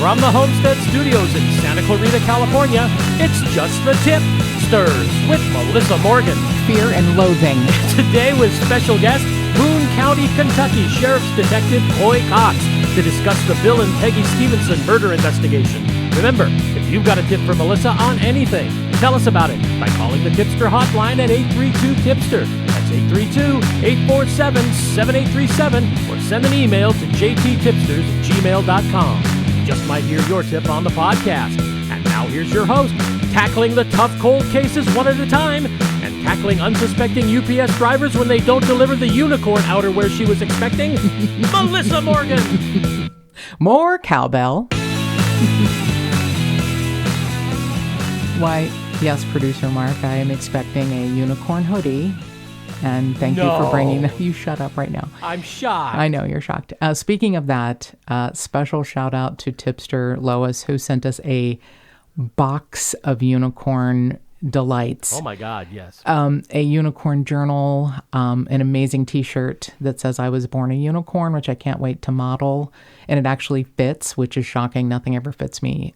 From the Homestead Studios in Santa Clarita, California, it's just the Tip-Sters with Melissa Morgan. Fear and Loathing. Today with special guest, Boone County, Kentucky Sheriff's Detective Coy Cox to discuss the Bill and Peggy Stephenson murder investigation. Remember, if you've got a tip for Melissa on anything, tell us about it by calling the Tipster hotline at 832-TIPSTER. That's 832-847-7837, or send an email to jttipsters@gmail.com. You just might hear your tip on the podcast. And now here's your host, tackling the tough cold cases one at a time, and tackling unsuspecting UPS drivers when they don't deliver the unicorn outerwear she was expecting, Melissa Morgan. More cowbell. Why, yes, Producer Mark, I am expecting a unicorn hoodie. And thank you for bringing that. You shut up right now. I'm shocked. I know, you're shocked. Speaking of that, special shout out to Tipster Lois, who sent us a box of unicorn delights. Oh my God, yes. A unicorn journal, an amazing t-shirt that says I was born a unicorn, which I can't wait to model. And it actually fits, which is shocking. Nothing ever fits me.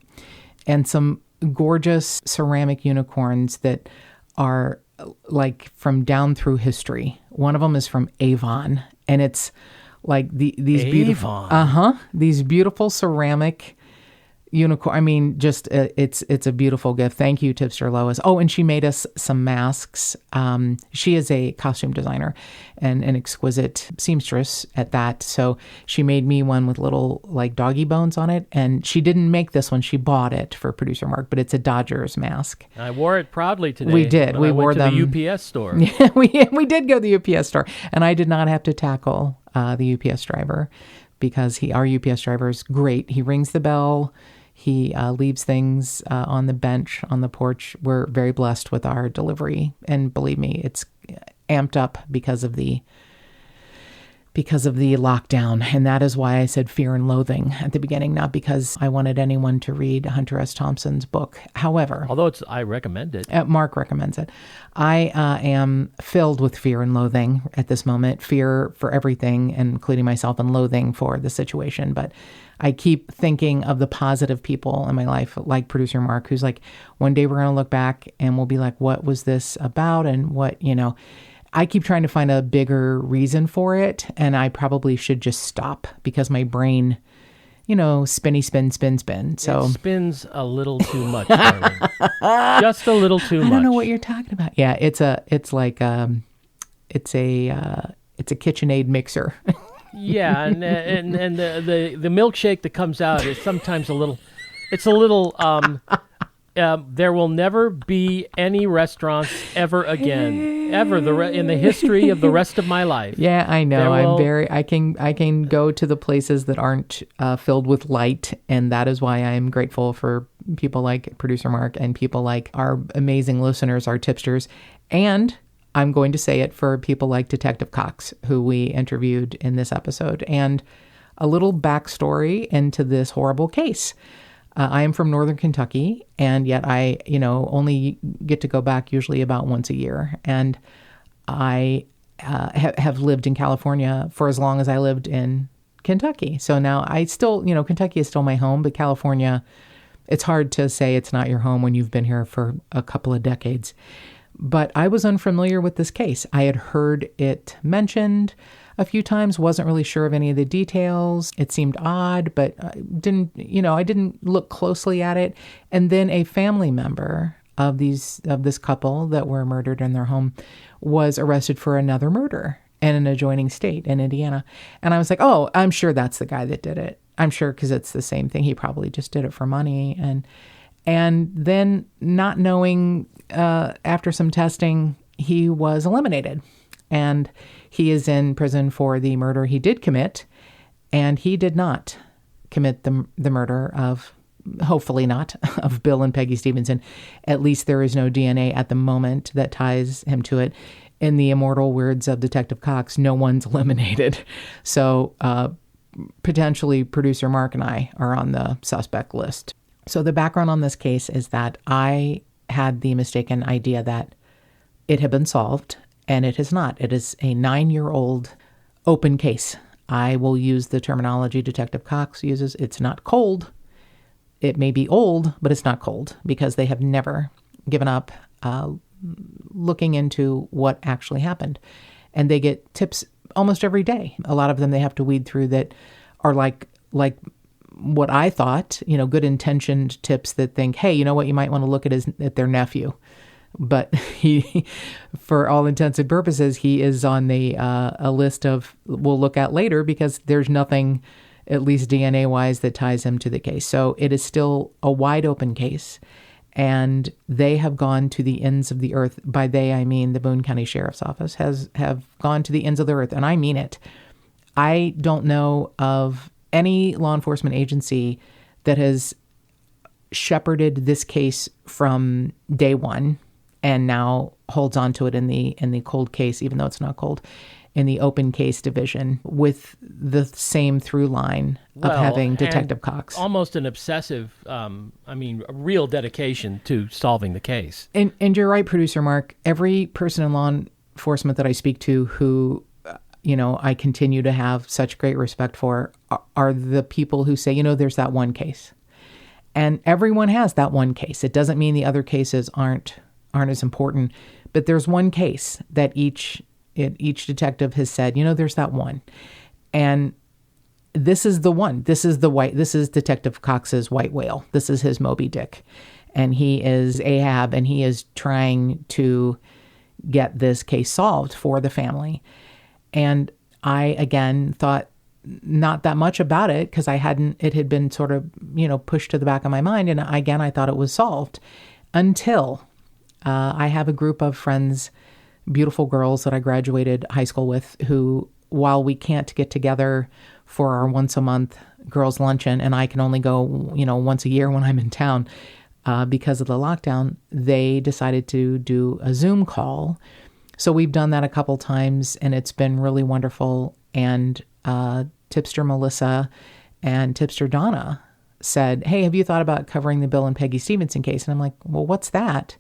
And some gorgeous ceramic unicorns that are like from down through history. One of them is from Avon, and it's like these beautiful, these beautiful ceramic unicorn. I mean, just it's a beautiful gift. Thank you, Tipster Lois. Oh, and she made us some masks. She is a costume designer and an exquisite seamstress at that. So she made me one with little like doggy bones on it. And she didn't make this one. She bought it for Producer Mark, but it's a Dodgers mask. I wore it proudly today. We did. We wore them to the UPS store. Yeah, we did go to the UPS store, and I did not have to tackle the UPS driver because our UPS driver is great. He rings the bell. He leaves things on the bench, on the porch. We're very blessed with our delivery. And believe me, it's amped up because of the lockdown. And that is why I said fear and loathing at the beginning, not because I wanted anyone to read Hunter S. Thompson's book. However, although I recommend it. Mark recommends it. I am filled with fear and loathing at this moment. Fear for everything, including myself, and loathing for the situation. But I keep thinking of the positive people in my life, like Producer Mark, who's like, one day we're going to look back and we'll be like, what was this about? And what, I keep trying to find a bigger reason for it. And I probably should just stop because my brain, spin. So it spins a little too much, darling. Just a little too much. I don't know what you're talking about. Yeah, it's a KitchenAid mixer. Yeah, and the milkshake that comes out is sometimes a little. It's a little. There will never be any restaurants ever again, ever in the history of the rest of my life. Yeah, I know. I can go to the places that aren't filled with light, and that is why I am grateful for people like Producer Mark and people like our amazing listeners, our tipsters, and I'm going to say it for people like Detective Cox, who we interviewed in this episode, and a little backstory into this horrible case. I am from Northern Kentucky, and yet I, only get to go back usually about once a year. And I have lived in California for as long as I lived in Kentucky. So now I still, Kentucky is still my home, but California, it's hard to say it's not your home when you've been here for a couple of decades. But I was unfamiliar with this case. I had heard it mentioned a few times, wasn't really sure of any of the details. It seemed odd, but I didn't look closely at it. And then a family member of this couple that were murdered in their home was arrested for another murder in an adjoining state in Indiana. And I was like, oh, I'm sure that's the guy that did it. I'm sure because it's the same thing. He probably just did it for money. And then not knowing, after some testing, he was eliminated. And he is in prison for the murder he did commit. And he did not commit the murder of, hopefully not, of Bill and Peggy Stephenson. At least there is no DNA at the moment that ties him to it. In the immortal words of Detective Cox, no one's eliminated. So potentially Producer Mark and I are on the suspect list. So the background on this case is that I had the mistaken idea that it had been solved, and it has not. It is a 9-year-old open case. I will use the terminology Detective Cox uses. It's not cold, it may be old, but it's not cold, because they have never given up looking into what actually happened. And they get tips almost every day. A lot of them they have to weed through that are like what I thought, good intentioned tips that think, hey, you know what, you might want to look at their nephew. But he, for all intents and purposes, he is on a list of we'll look at later, because there's nothing, at least DNA-wise, that ties him to the case. So it is still a wide open case. And they have gone to the ends of the earth. By they, I mean the Boone County Sheriff's Office have gone to the ends of the earth. And I mean it. I don't know of any law enforcement agency that has shepherded this case from day one and now holds on to it in the cold case, even though it's not cold, in the open case division, with the same through line of having Detective Cox. Almost an obsessive, a real dedication to solving the case. And you're right, Producer Mark. Every person in law enforcement that I speak to who, I continue to have such great respect for are the people who say, there's that one case. And everyone has that one case. It doesn't mean the other cases aren't as important, but there's one case that each detective has said, there's that one. And this is the one. This is Detective Cox's white whale. This is his Moby Dick. And he is Ahab, and he is trying to get this case solved for the family. And I, again, thought not that much about it, because it had been sort of, pushed to the back of my mind. And again, I thought it was solved until I have a group of friends, beautiful girls that I graduated high school with, who, while we can't get together for our once a month girls' luncheon, and I can only go, once a year when I'm in town because of the lockdown, they decided to do a Zoom call. So we've done that a couple times, and it's been really wonderful. And Tipster Melissa and Tipster Donna said, hey, have you thought about covering the Bill and Peggy Stephenson case? And I'm like, well, what's that?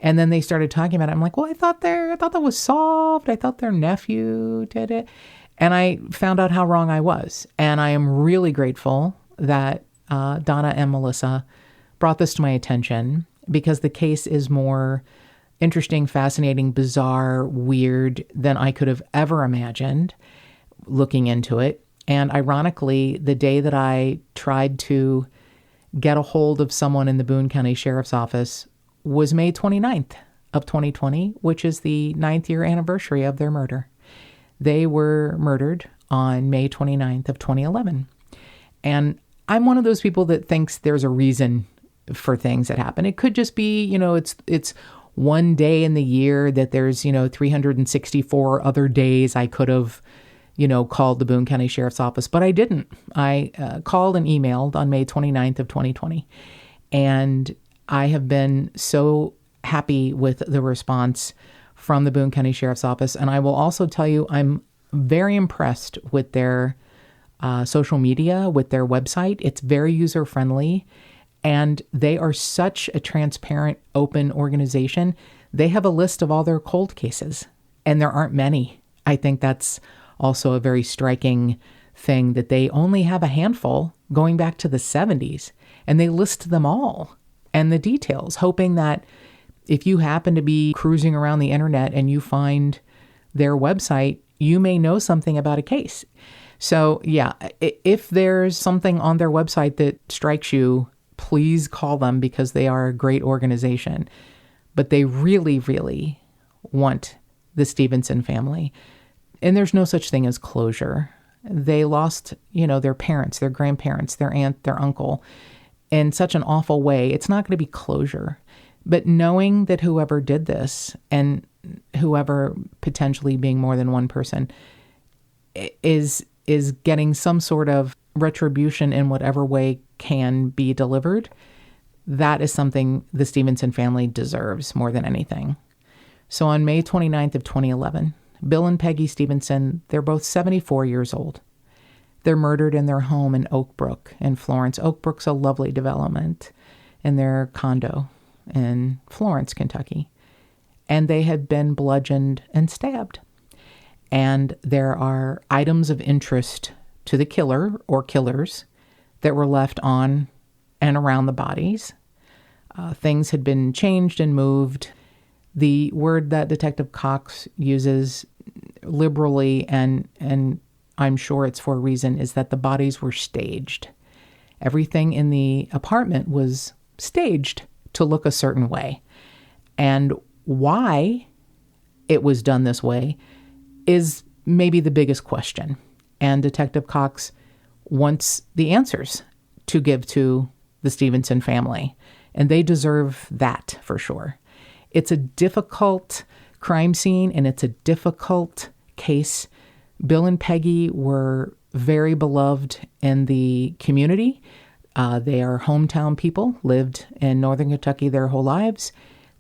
And then they started talking about it. I'm like, well, I thought that was solved. I thought their nephew did it. And I found out how wrong I was. And I am really grateful that Donna and Melissa brought this to my attention, because the case is more interesting, fascinating, bizarre, weird than I could have ever imagined looking into it. And ironically, the day that I tried to get a hold of someone in the Boone County Sheriff's Office was May 29th of 2020, which is the 9th year anniversary of their murder. They were murdered on May 29th of 2011. And I'm one of those people that thinks there's a reason for things that happen. It could just be, it's one day in the year that there's, 364 other days I could have, called the Boone County Sheriff's Office, but I didn't. I called and emailed on May 29th of 2020. And I have been so happy with the response from the Boone County Sheriff's Office. And I will also tell you, I'm very impressed with their social media, with their website. It's very user-friendly, and they are such a transparent, open organization. They have a list of all their cold cases, and there aren't many. I think that's also a very striking thing, that they only have a handful going back to the 70s, and they list them all and the details, hoping that if you happen to be cruising around the internet and you find their website, you may know something about a case. So yeah, if there's something on their website that strikes you, please call them, because they are a great organization. But they really, really want the Stephenson family. And there's no such thing as closure. They lost, their parents, their grandparents, their aunt, their uncle, in such an awful way. It's not going to be closure. But knowing that whoever did this, and whoever potentially being more than one person, is getting some sort of retribution in whatever way can be delivered, that is something the Stephenson family deserves more than anything. So on May 29th of 2011, Bill and Peggy Stephenson, they're both 74 years old. They're murdered in their home in Oak Brook in Florence. Oak Brook's a lovely development in their condo in Florence, Kentucky. And they had been bludgeoned and stabbed. And there are items of interest to the killer or killers that were left on and around the bodies. Things had been changed and moved. The word that Detective Cox uses liberally, and I'm sure it's for a reason, is that the bodies were staged. Everything in the apartment was staged to look a certain way. And why it was done this way is maybe the biggest question. And Detective Cox wants the answers to give to the Stephenson family. And they deserve that for sure. It's a difficult crime scene and it's a difficult case. Bill and Peggy were very beloved in the community. They are hometown people, lived in Northern Kentucky their whole lives.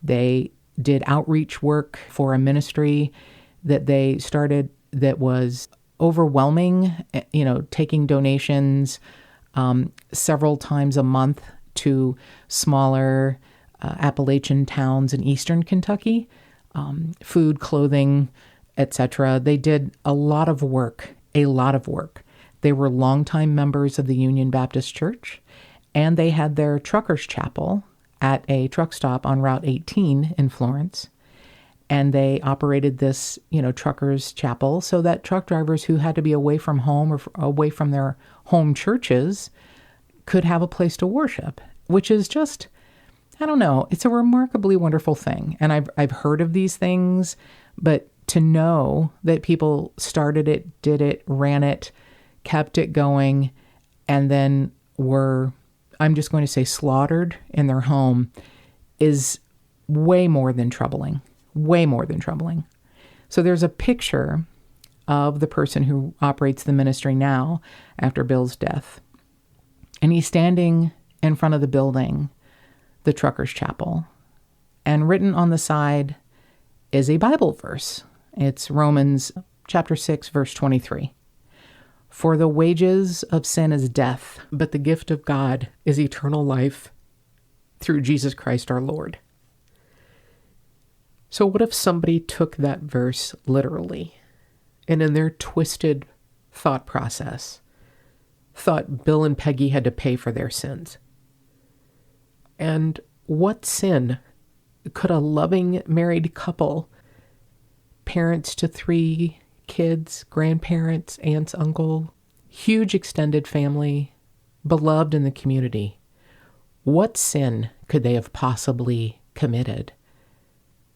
They did outreach work for a ministry that they started that was overwhelming, taking donations several times a month to smaller Appalachian towns in eastern Kentucky, food, clothing, etc. They did a lot of work. They were longtime members of the Union Baptist Church, and they had their truckers' chapel at a truck stop on Route 18 in Florence. And they operated this, truckers' chapel so that truck drivers who had to be away from home or away from their home churches could have a place to worship, which is just, I don't know, it's a remarkably wonderful thing. And I've heard of these things, but to know that people started it, did it, ran it, kept it going, and then were, I'm just going to say, slaughtered in their home is way more than troubling. Way more than troubling. So there's a picture of the person who operates the ministry now after Bill's death. And he's standing in front of the building, the truckers' chapel. And written on the side is a Bible verse. It's Romans chapter 6, verse 23. For the wages of sin is death, but the gift of God is eternal life through Jesus Christ our Lord. So what if somebody took that verse literally and in their twisted thought process thought Bill and Peggy had to pay for their sins? And what sin could a loving married couple, parents to 3 kids, grandparents, aunts, uncle, huge extended family, beloved in the community, what sin could they have possibly committed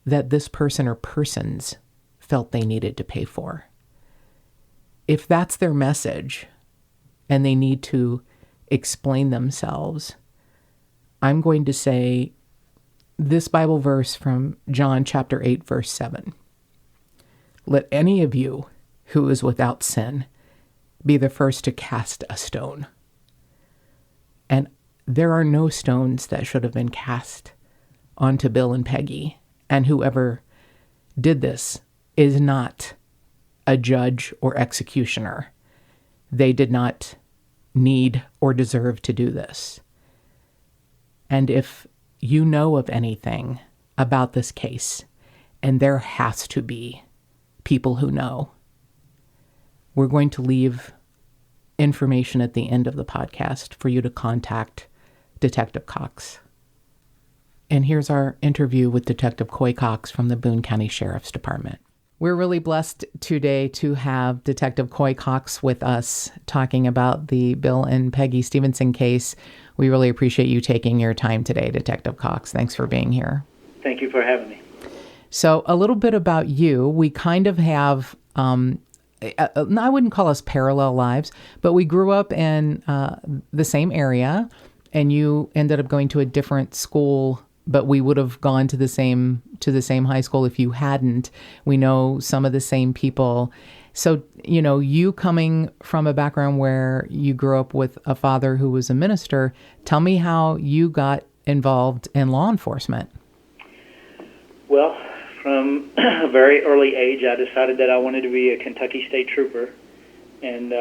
that this person or persons felt they needed to pay for? If that's their message and they need to explain themselves, I'm going to say this Bible verse from John chapter 8, verse 7. Let any of you who is without sin be the first to cast a stone. And there are no stones that should have been cast onto Bill and Peggy. And whoever did this is not a judge or executioner. They did not need or deserve to do this. And if you know of anything about this case, and there has to be people who know, we're going to leave information at the end of the podcast for you to contact Detective Cox. And here's our interview with Detective Coy Cox from the Boone County Sheriff's Department. We're really blessed today to have Detective Coy Cox with us talking about the Bill and Peggy Stephenson case. We really appreciate you taking your time today, Detective Cox. Thanks for being here. Thank you for having me. So a little bit about you. We kind of have, I wouldn't call us parallel lives, but we grew up in the same area, and you ended up going to a different school, but we would have gone to the same high school if you hadn't. We know some of the same people. So, you coming from a background where you grew up with a father who was a minister, tell me how you got involved in law enforcement. Well, from a very early age, I decided that I wanted to be a Kentucky State Trooper. And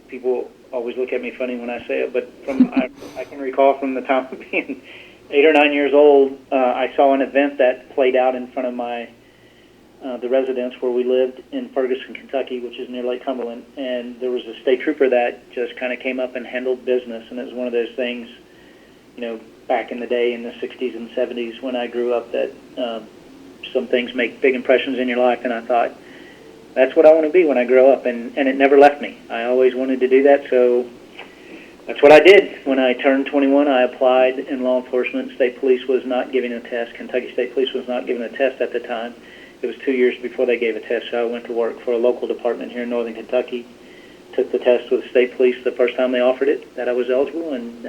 people always look at me funny when I say it, but I can recall from the time of being 8 or 9 years old, I saw an event that played out in front of the residence where we lived in Ferguson, Kentucky, which is near Lake Cumberland. And there was a state trooper that just kind of came up and handled business. And it was one of those things, back in the day in the 60s and 70s when I grew up, that some things make big impressions in your life, and I thought, that's what I want to be when I grow up, and it never left me. I always wanted to do that, so that's what I did. When I turned 21, I applied in law enforcement. State police was not giving a test. Kentucky State Police was not giving a test at the time. It was 2 years before they gave a test, so I went to work for a local department here in northern Kentucky, took the test with the state police the first time they offered it, that I was eligible, and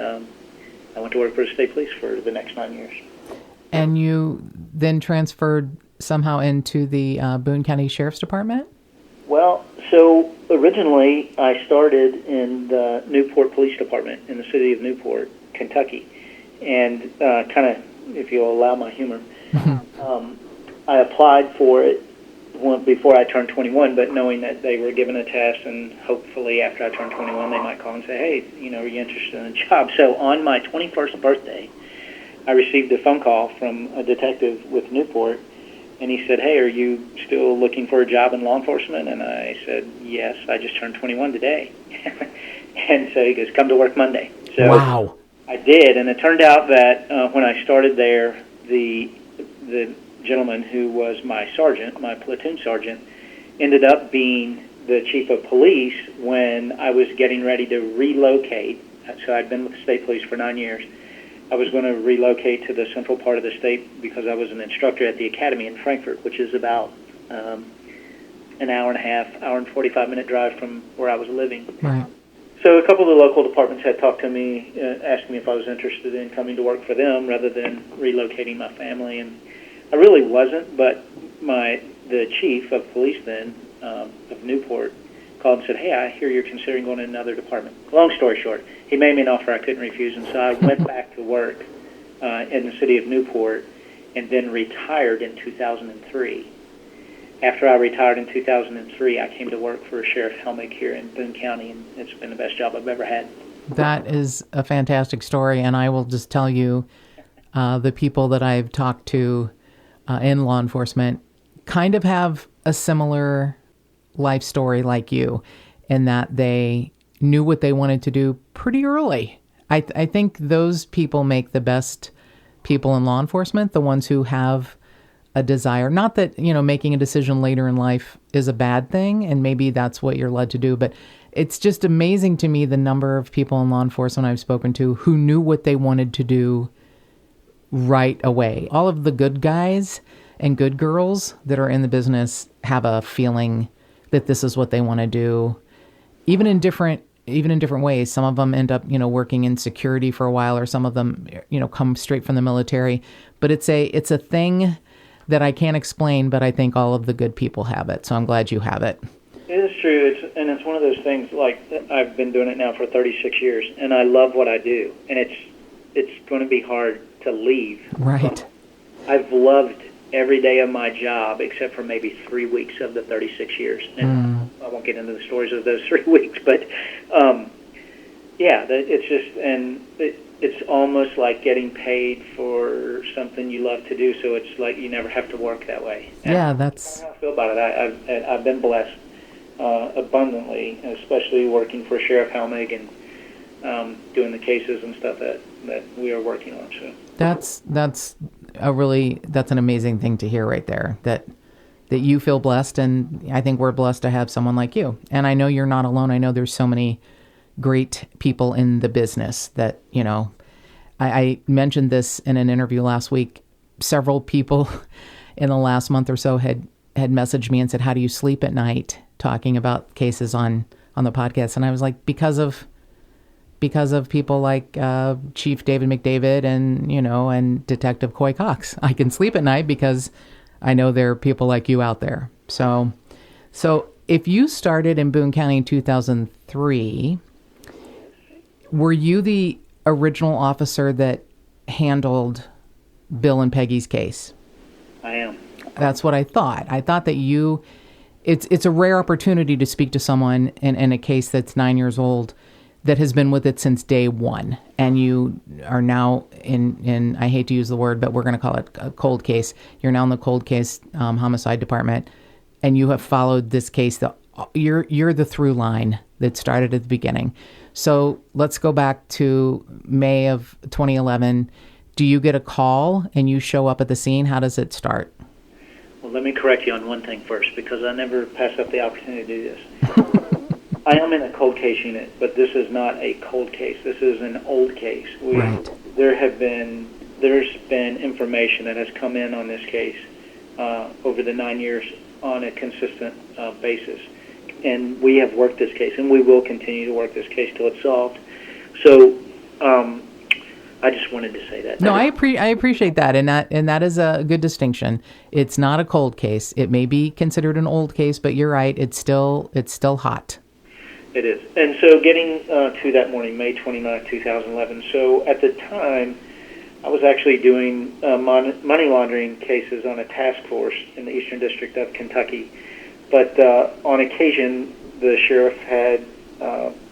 I went to work for the state police for the next 9 years. And you then transferred somehow into the Boone County Sheriff's Department? Well, so originally I started in the Newport Police Department in the city of Newport, Kentucky. And kind of, if you'll allow my humor, I applied for it before I turned 21, but knowing that they were giving a test, and hopefully after I turned 21 they might call and say, hey, are you interested in a job? So on my 21st birthday, I received a phone call from a detective with Newport, and he said, hey, are you still looking for a job in law enforcement? And I said, yes, I just turned 21 today. And so he goes, come to work Monday. So wow. I did, and it turned out that when I started there, the gentleman who was my sergeant, my platoon sergeant, ended up being the chief of police when I was getting ready to relocate. So I'd been with the state police for 9 years. I was going to relocate to the central part of the state because I was an instructor at the academy in Frankfort, which is about an hour and a half, hour and 45-minute drive from where I was living. Right. So a couple of the local departments had talked to me, asking me if I was interested in coming to work for them rather than relocating my family, and I really wasn't, but the chief of police then, of Newport, called and said, hey, I hear you're considering going to another department. Long story short, he made me an offer I couldn't refuse, and so I went back to work in the city of Newport and then retired in 2003. After I retired in 2003, I came to work for Sheriff Helmick here in Boone County, and it's been the best job I've ever had. That is a fantastic story, and I will just tell you, the people that I've talked to in law enforcement kind of have a similar life story like you, in that they knew what they wanted to do pretty early. I think those people make the best people in law enforcement, the ones who have a desire. Not that, making a decision later in life is a bad thing, and maybe that's what you're led to do, but it's just amazing to me the number of people in law enforcement I've spoken to who knew what they wanted to do right away. All of the good guys and good girls that are in the business have a feeling that this is what they want to do, even in different ways. Some of them end up, working in security for a while, or some of them, come straight from the military. But it's a thing that I can't explain, but I think all of the good people have it. So I'm glad you have it. It is true. It's one of those things, like, I've been doing it now for 36 years, and I love what I do. And it's going to be hard to leave. Right. I've loved every day of my job except for maybe 3 weeks of the 36 years. And I won't get into the stories of those 3 weeks, but it's just, and it's almost like getting paid for something you love to do, so it's like you never have to work that way. And that's how I feel about it. I've been blessed abundantly, especially working for Sheriff Helmick and doing the cases and stuff that we are working on. So that's an amazing thing to hear right there, that you feel blessed, and I think we're blessed to have someone like you. And I know you're not alone. I know there's so many great people in the business that, I mentioned this in an interview last week. Several people in the last month or so had messaged me and said, how do you sleep at night, talking about cases on the podcast? And I was like, because of people like Chief David McDavid and Detective Coy Cox. I can sleep at night because I know there are people like you out there. So if you started in Boone County in 2003, were you the original officer that handled Bill and Peggy's case? I am. That's what I thought. I thought that it's a rare opportunity to speak to someone in a case that's 9 years old that has been with it since day one. And you are now in I hate to use the word, but we're going to call it a cold case. You're now in the cold case homicide department, and you have followed this case you're the through line that started at the beginning. So let's go back to May of 2011. Do you get a call and you show up at the scene? How does it start? Well, let me correct you on one thing first, because I never pass up the opportunity to do this. I am in a cold case unit, but this is not a cold case. This is an old case. Right. There's been information that has come in on this case over the 9 years on a consistent basis. And we have worked this case, and we will continue to work this case till it's solved. So I just wanted to say that. No, I appreciate that, and that is a good distinction. It's not a cold case. It may be considered an old case, but you're right. It's still hot. It is. And so getting to that morning, May 29, 2011. So at the time, I was actually doing money laundering cases on a task force in the Eastern District of Kentucky. But on occasion, the sheriff had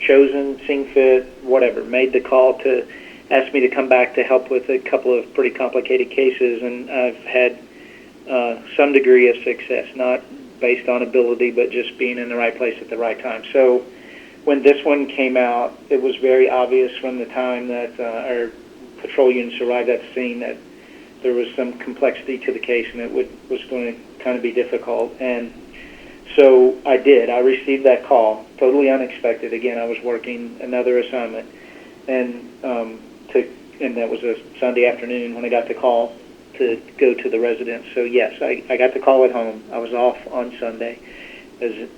chosen, seen fit, whatever, made the call to ask me to come back to help with a couple of pretty complicated cases, and I've had some degree of success, not based on ability, but just being in the right place at the right time. So when this one came out, it was very obvious from the time that our patrol units arrived at the scene that there was some complexity to the case, and it was going to kind of be difficult. And so I did. I received that call, totally unexpected. Again, I was working another assignment, and that was a Sunday afternoon when I got the call to go to the residence. So yes, I got the call at home. I was off on Sunday, as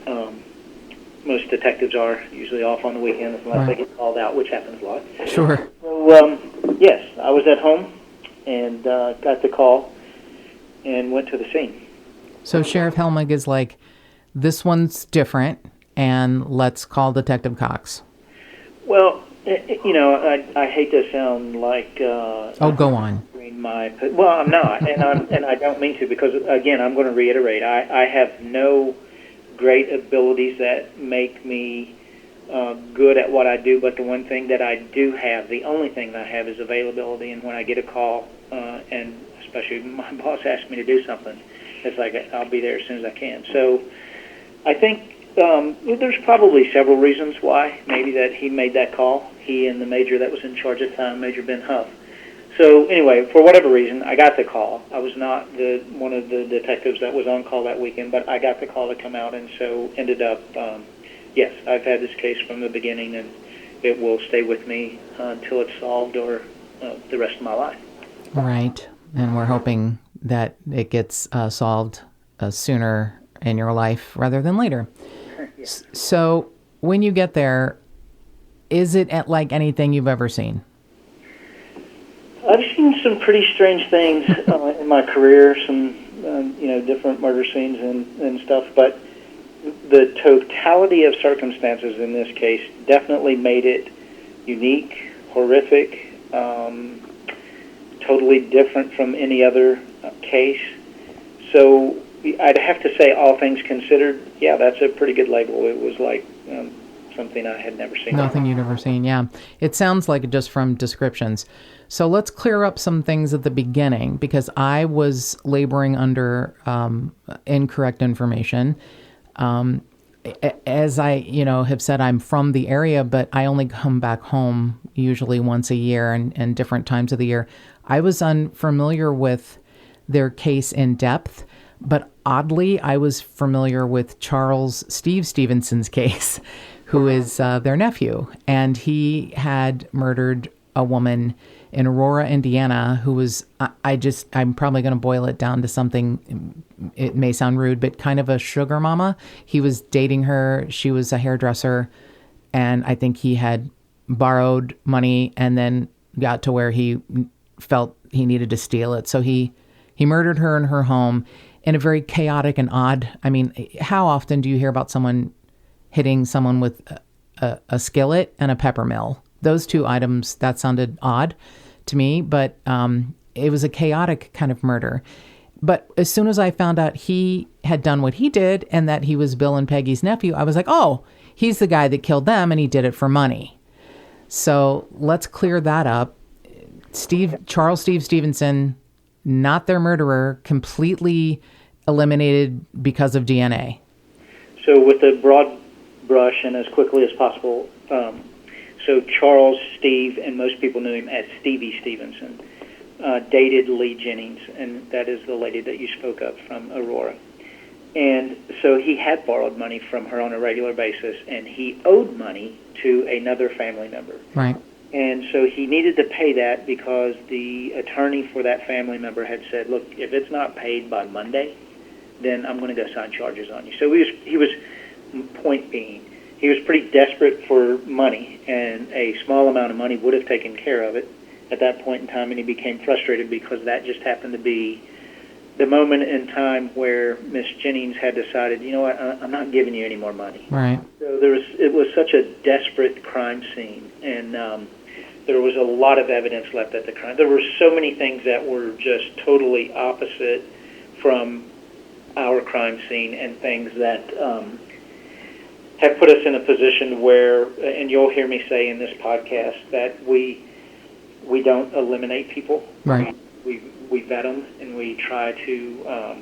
most detectives are usually off on the weekend unless they get called out, which happens a lot. Sure. So yes, I was at home and got the call and went to the scene. So Sheriff Helmig is like, this one's different, and let's call Detective Cox. Well, I hate to sound like go on. Well, I'm not, and I don't mean to, because again, I'm going to reiterate, I have no great abilities that make me good at what I do, but the one thing that I do have, the only thing that I have, is availability. And when I get a call, and especially my boss asks me to do something, it's like I'll be there as soon as I can. So I think there's probably several reasons why maybe that he made that call, he and the major that was in charge at the time, Major Ben Huff. So anyway, for whatever reason, I got the call. I was not one of the detectives that was on call that weekend, but I got the call to come out, and so ended up, yes, I've had this case from the beginning, and it will stay with me until it's solved or the rest of my life. Right, and we're hoping that it gets solved sooner in your life rather than later. Yes. So when you get there, is it like anything you've ever seen? I've seen some pretty strange things in my career, some different murder scenes and stuff, but the totality of circumstances in this case definitely made it unique, horrific, totally different from any other case. So I'd have to say, all things considered, yeah, that's a pretty good label. It was like something I had never seen. Nothing you'd ever seen, yeah. It sounds like it just from descriptions. So let's clear up some things at the beginning, because I was laboring under incorrect information. As I, have said, I'm from the area, but I only come back home usually once a year and different times of the year. I was unfamiliar with their case in depth, but oddly, I was familiar with Steve Stephenson's case, who is their nephew. And he had murdered a woman in Aurora, Indiana, who was, I'm probably going to boil it down to something, it may sound rude, but kind of a sugar mama. He was dating her. She was a hairdresser. And I think he had borrowed money and then got to where he felt he needed to steal it. So he murdered her in her home in a very chaotic and odd, how often do you hear about someone hitting someone with a skillet and a pepper mill? Those two items, that sounded odd to me, but it was a chaotic kind of murder. But as soon as I found out he had done what he did and that he was Bill and Peggy's nephew, I was like, oh, he's the guy that killed them and he did it for money. So let's clear that up. Steve Stephenson, not their murderer, completely eliminated because of DNA. So with the broad brush and as quickly as possible, so Charles, Steve, and most people knew him as Stevie Stephenson, dated Lee Jennings, and that is the lady that you spoke of from Aurora. And so he had borrowed money from her on a regular basis, and he owed money to another family member. Right. And so he needed to pay that because the attorney for that family member had said, look, if it's not paid by Monday, then I'm going to go sign charges on you. So he was point being, he was pretty desperate for money, and a small amount of money would have taken care of it at that point in time, and he became frustrated because that just happened to be the moment in time where Miss Jennings had decided, you know what, I'm not giving you any more money. Right. So it was such a desperate crime scene, and there was a lot of evidence left at the crime. There were so many things that were just totally opposite from our crime scene, and things that have put us in a position where, and you'll hear me say in this podcast, that we don't eliminate people. Right. We vet them, and we try to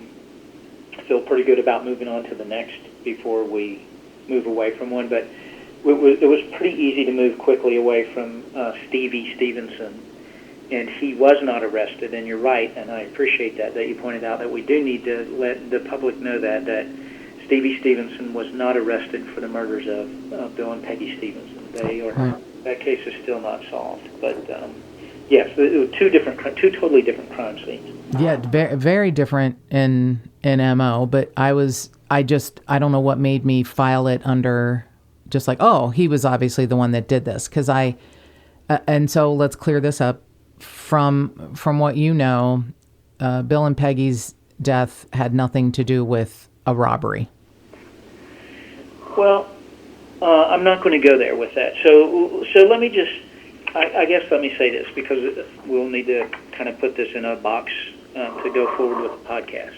feel pretty good about moving on to the next before we move away from one. But it was pretty easy to move quickly away from Stevie Stephenson, and he was not arrested. And you're right, and I appreciate that you pointed out that we do need to let the public know that Stevie Stephenson was not arrested for the murders of Bill and Peggy Stephenson. That case is still not solved. But yes, it was two totally different crime scenes. Yeah, very, very different in MO, but I don't know what made me file it under just like, oh, he was obviously the one that did this, because and so let's clear this up. From what you know, Bill and Peggy's death had nothing to do with a robbery. Well, I'm not going to go there with that. So let me just, I guess let me say this, because we'll need to kind of put this in a box to go forward with the podcast.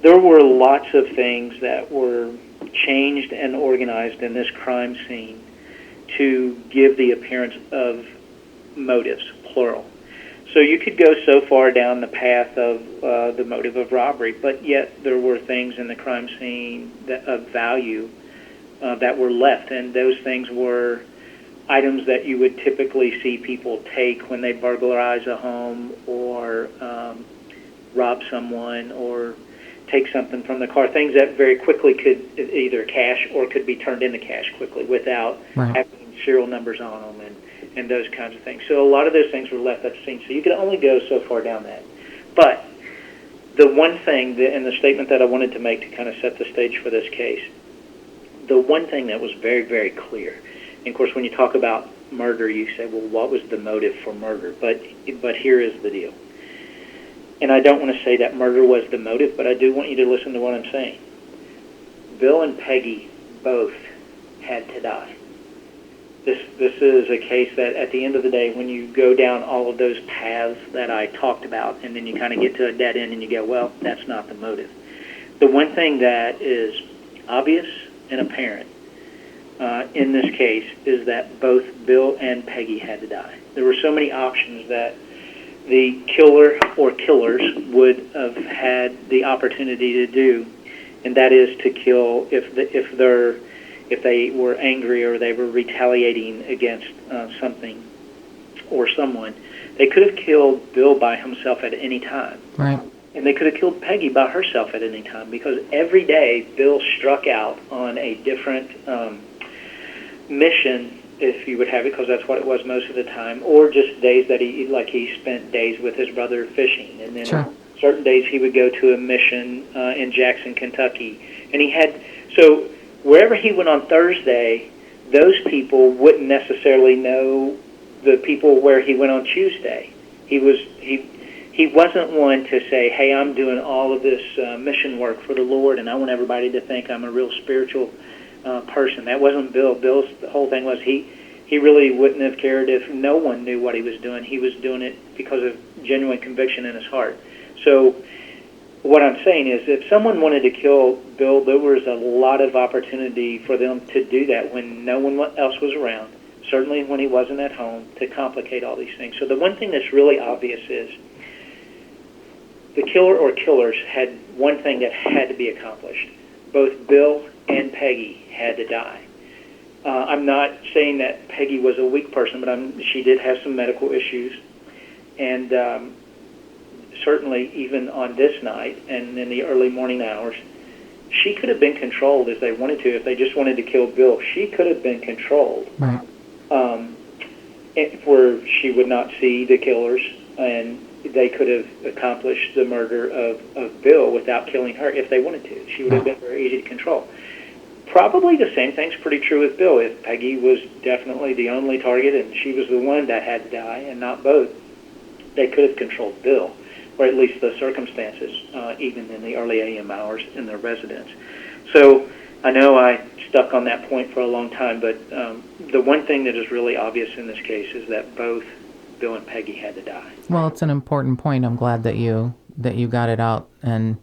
There were lots of things that were changed and organized in this crime scene to give the appearance of motives, plural. So you could go so far down the path of the motive of robbery, but yet there were things in the crime scene of value that were left, and those things were items that you would typically see people take when they burglarize a home or rob someone or take something from the car, things that very quickly could either cash or could be turned into cash quickly without having serial numbers on them and those kinds of things. So a lot of those things were left at the scene. So you could only go so far down that. But the one thing, and the statement that I wanted to make to kind of set the stage for this case, the one thing that was very, very clear, and of course when you talk about murder, you say, well, what was the motive for murder? But here is the deal. And I don't want to say that murder was the motive, but I do want you to listen to what I'm saying. Bill and Peggy both had to die. This is a case that at the end of the day, when you go down all of those paths that I talked about, and then you kind of get to a dead end and you go, well, that's not the motive. The one thing that is obvious and apparent in this case is that both Bill and Peggy had to die. There were so many options that the killer or killers would have had the opportunity to do, and that is to kill if they were angry or they were retaliating against something or someone. They could have killed Bill by himself at any time. Right. And they could have killed Peggy by herself at any time, because every day Bill struck out on a different mission, if you would have it, because that's what it was most of the time, or just days that he spent days with his brother fishing. And then certain days he would go to a mission in Jackson, Kentucky. And so wherever he went on Thursday, those people wouldn't necessarily know the people where he went on Tuesday. He wasn't one to say, hey, I'm doing all of this mission work for the Lord, and I want everybody to think I'm a real spiritual person. That wasn't Bill. Bill's whole thing was he really wouldn't have cared if no one knew what he was doing. He was doing it because of genuine conviction in his heart. So what I'm saying is, if someone wanted to kill Bill, there was a lot of opportunity for them to do that when no one else was around, certainly when he wasn't at home, to complicate all these things. So the one thing that's really obvious is the killer or killers had one thing that had to be accomplished. Both Bill and Peggy had to die. I'm not saying that Peggy was a weak person, but she did have some medical issues. And certainly even on this night and in the early morning hours, she could have been controlled as they wanted to. If they just wanted to kill Bill, she could have been controlled. Right. Where she would not see the killers, and they could have accomplished the murder of Bill without killing her if they wanted to. She would have been very easy to control. Probably the same thing's pretty true with Bill. If Peggy was definitely the only target and she was the one that had to die and not both, they could have controlled Bill, or at least the circumstances, even in the early AM hours in their residence. So I know I stuck on that point for a long time, but the one thing that is really obvious in this case is that both Bill and Peggy had to die. Well, it's an important point. I'm glad that you got it out and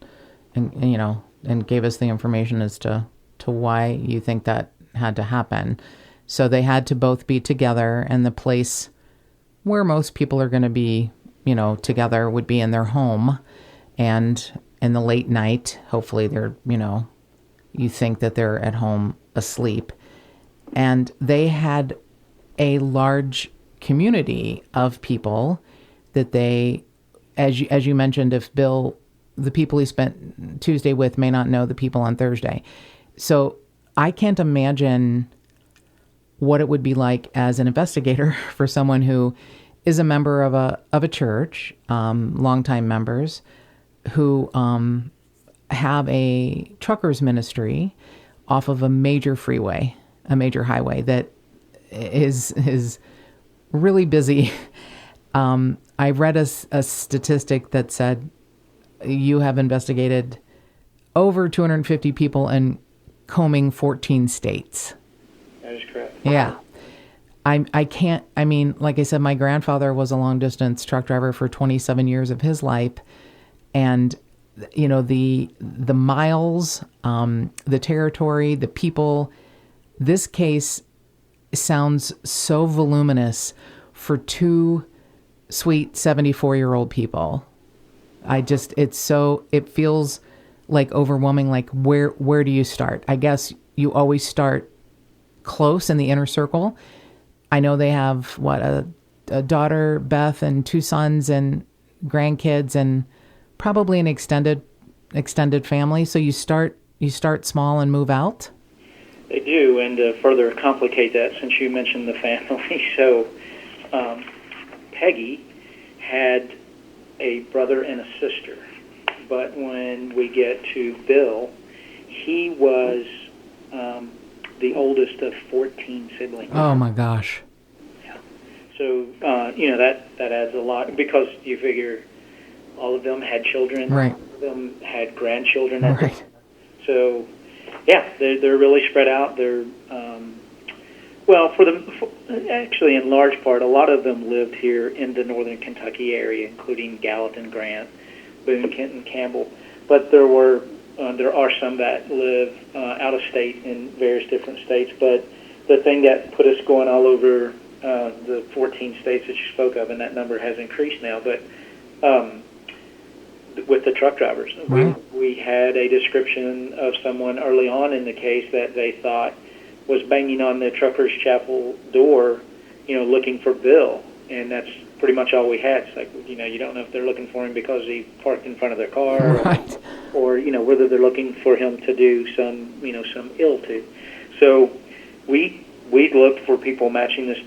you know, and gave us the information as to why you think that had to happen. So they had to both be together, and the place where most people are going to be, you know, together would be in their home, and in the late night, hopefully they're, you know, you think that they're at home asleep. And they had a large community of people that they, as you mentioned, if Bill, the people he spent Tuesday with may not know the people on Thursday. So I can't imagine what it would be like as an investigator for someone who is a member of a church, longtime members who have a truckers ministry off of a major freeway, a major highway that is really busy. I read a statistic that said you have investigated over 250 people and combing 14 states. That is correct. Yeah. I can't, I mean, like I said, my grandfather was a long distance truck driver for 27 years of his life. And, you know, the miles, the territory, the people, this case sounds so voluminous for two sweet 74-year-old people. It feels like overwhelming. Like where do you start? I guess you always start close in the inner circle. I know they have a daughter, Beth, and two sons and grandkids, and probably an extended family. So you start small and move out. They do, and to further complicate that, since you mentioned the family, so Peggy had a brother and a sister, but when we get to Bill, he was the oldest of 14 siblings. Oh my gosh. Yeah. So, that adds a lot, because you figure all of them had children. Right. All of them had grandchildren. Right. So, yeah, they're really spread out. They're, actually in large part, a lot of them lived here in the northern Kentucky area, including Gallatin, Grant, Boone, Kenton, Campbell. But there are some that live out of state in various different states. But the thing that put us going all over the 14 states that you spoke of, and that number has increased now, but with the truck drivers. Right. We had a description of someone early on in the case that they thought was banging on the truckers' chapel door, looking for Bill, and that's pretty much all we had. It's like, you don't know if they're looking for him because he parked in front of their car, right, or whether they're looking for him to do some ill to. So we looked for people matching this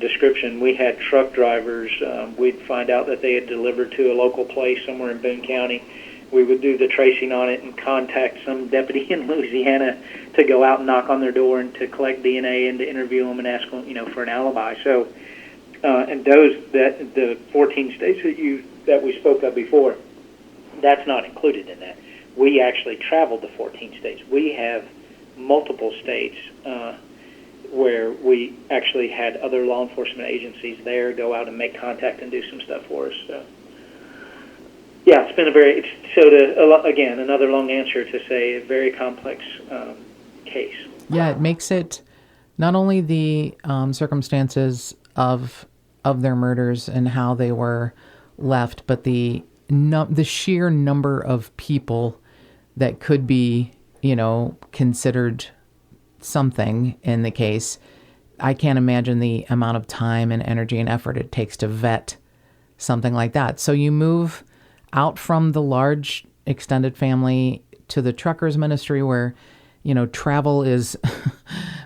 description. We had truck drivers. We'd find out that they had delivered to a local place somewhere in Boone County. We would do the tracing on it and contact some deputy in Louisiana to go out and knock on their door and to collect DNA and to interview them and ask them, for an alibi. So, and the 14 states that we spoke of before, that's not included in that. We actually traveled to 14 states. We have multiple states where we actually had other law enforcement agencies there go out and make contact and do some stuff for us. So, yeah, it's been again, another long answer to say a very complex case. Yeah, it makes it not only the circumstances of their murders and how they were left, but the sheer number of people that could be considered something in the case, I can't imagine the amount of time and energy and effort it takes to vet something like that. So you move out from the large extended family to the truckers ministry where, travel is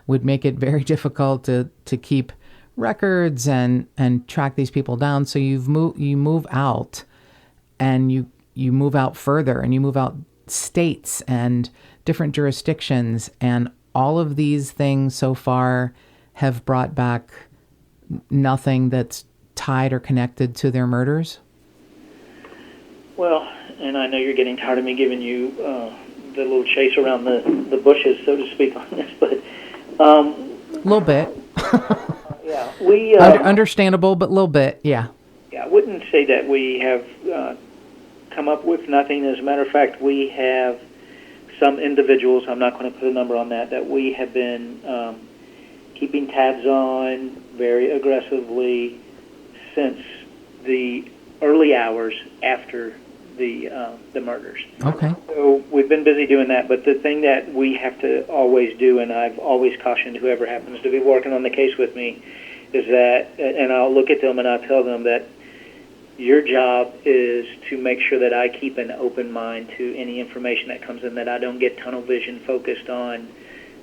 would make it very difficult to keep records and track these people down. So you move out, and you move out further, and you move out states and different jurisdictions, and all of these things so far have brought back nothing that's tied or connected to their murders? Well, and I know you're getting tired of me giving you the little chase around the bushes, so to speak, on this, but a little bit. yeah, we understandable, but a little bit, yeah. Yeah, I wouldn't say that we have come up with nothing. As a matter of fact, we have some individuals, I'm not going to put a number on that we have been keeping tabs on very aggressively since the early hours after the murders. Okay. So we've been busy doing that, but the thing that we have to always do, and I've always cautioned whoever happens to be working on the case with me, is that, and I'll look at them and I'll tell them that your job is to make sure that I keep an open mind to any information that comes in, that I don't get tunnel vision focused on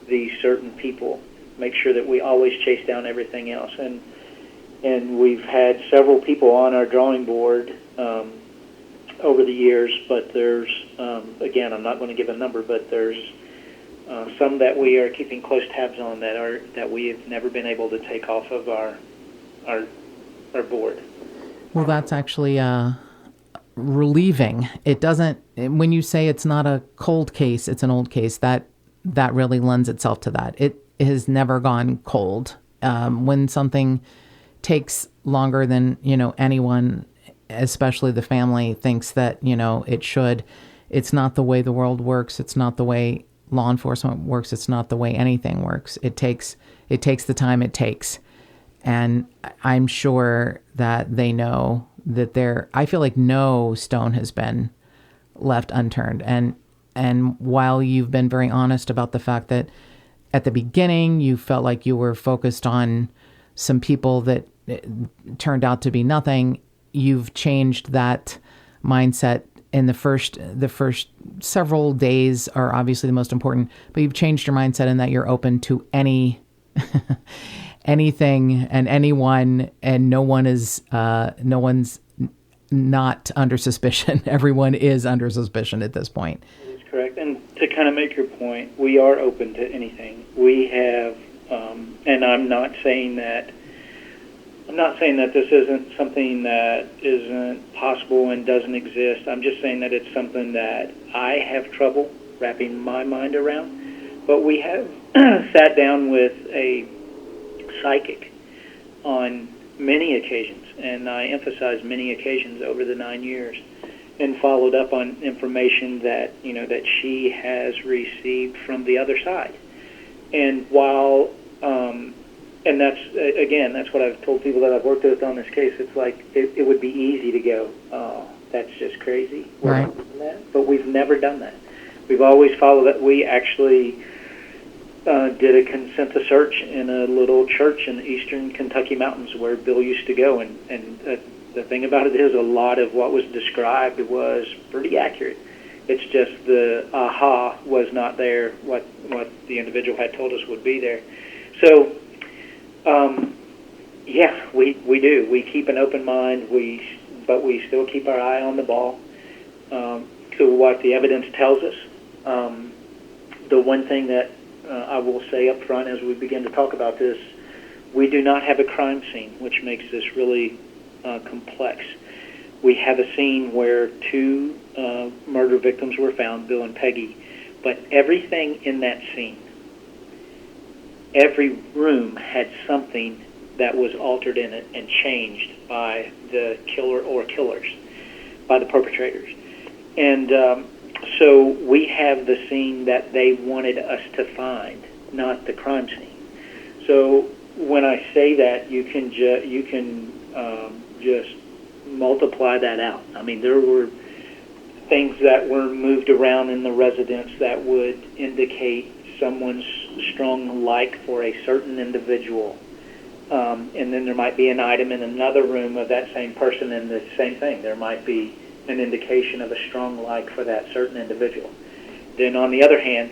these certain people. Make sure that we always chase down everything else. And we've had several people on our drawing board over the years, but there's, again, I'm not going to give a number, but there's some that we are keeping close tabs on that we have never been able to take off of our board. Well, that's actually relieving. It doesn't, when you say it's not a cold case, it's an old case, that really lends itself to that. It has never gone cold. When something takes longer than, anyone, especially the family, thinks that, it should, it's not the way the world works. It's not the way law enforcement works. It's not the way anything works. It takes the time it takes. And I'm sure that they know that I feel like no stone has been left unturned. And while you've been very honest about the fact that at the beginning you felt like you were focused on some people that turned out to be nothing, you've changed that mindset. In the first several days are obviously the most important, but you've changed your mindset in that you're open to anything and anyone, and no one's not under suspicion. Everyone is under suspicion at this point. That is correct. And to kind of make your point, we are open to anything. We have, and I'm not saying that this isn't something that isn't possible and doesn't exist. I'm just saying that it's something that I have trouble wrapping my mind around. But we have sat down with a psychic on many occasions, and I emphasize many occasions over the 9 years, and followed up on information that she has received from the other side. And while and that's what I've told people that I've worked with on this case. It's like it would be easy to go, oh, that's just crazy. Right. But we've never done that. We've always followed that. We actually did a consensus search in a little church in the eastern Kentucky mountains where Bill used to go, and the thing about it is a lot of what was described was pretty accurate. It's just the aha was not there, what the individual had told us would be there. So, yeah, we do. We keep an open mind, but we still keep our eye on the ball to what the evidence tells us. The one thing that I will say up front as we begin to talk about this, we do not have a crime scene, which makes this really complex. We have a scene where two murder victims were found, Bill and Peggy, but everything in that scene, every room had something that was altered in it and changed by the killer or killers, by the perpetrators. And so we have the scene that they wanted us to find, not the crime scene. So when I say that, you can just multiply that out. I mean, there were things that were moved around in the residence that would indicate someone's strong like for a certain individual. And then there might be an item in another room of that same person, and the same thing. There might be an indication of a strong like for that certain individual. Then on the other hand,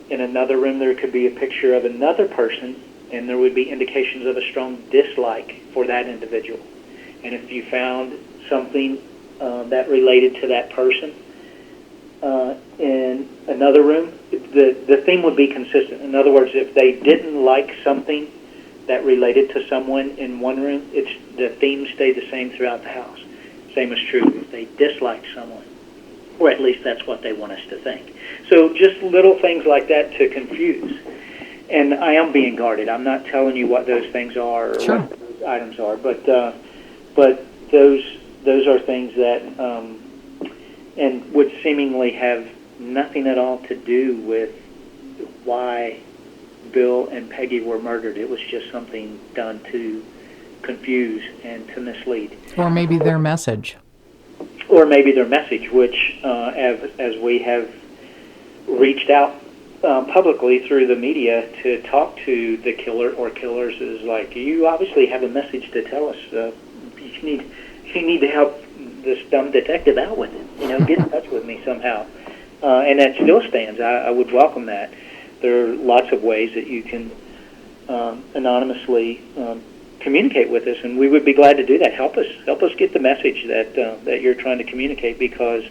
in another room there could be a picture of another person, and there would be indications of a strong dislike for that individual. And if you found something that related to that person in another room, the theme would be consistent. In other words, if they didn't like something that related to someone in one room, the theme stayed the same throughout the house. Same is true if they disliked someone, or at least that's what they want us to think. So just little things like that to confuse. And I am being guarded. I'm not telling you what those things are or Sure. what those items are, but those are things that and would seemingly have nothing at all to do with why Bill and Peggy were murdered. It was just something done to confuse and to mislead. Or maybe their message. Or maybe their message, which, as we have reached out publicly through the media to talk to the killer or killers, is like, you obviously have a message to tell us. You need to help this dumb detective out with it. Get in touch with me somehow. And that still stands. I would welcome that. There are lots of ways that you can anonymously communicate with us, and we would be glad to do that. Help us get the message that you're trying to communicate, because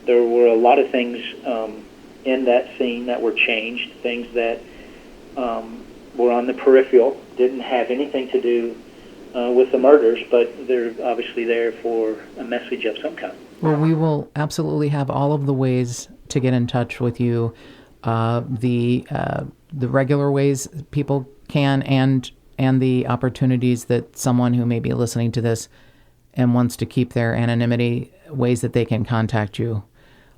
there were a lot of things in that scene that were changed, things that were on the peripheral, didn't have anything to do with the murders, but they're obviously there for a message of some kind. Well, we will absolutely have all of the ways to get in touch with you, the regular ways people can, and the opportunities that someone who may be listening to this and wants to keep their anonymity, ways that they can contact you.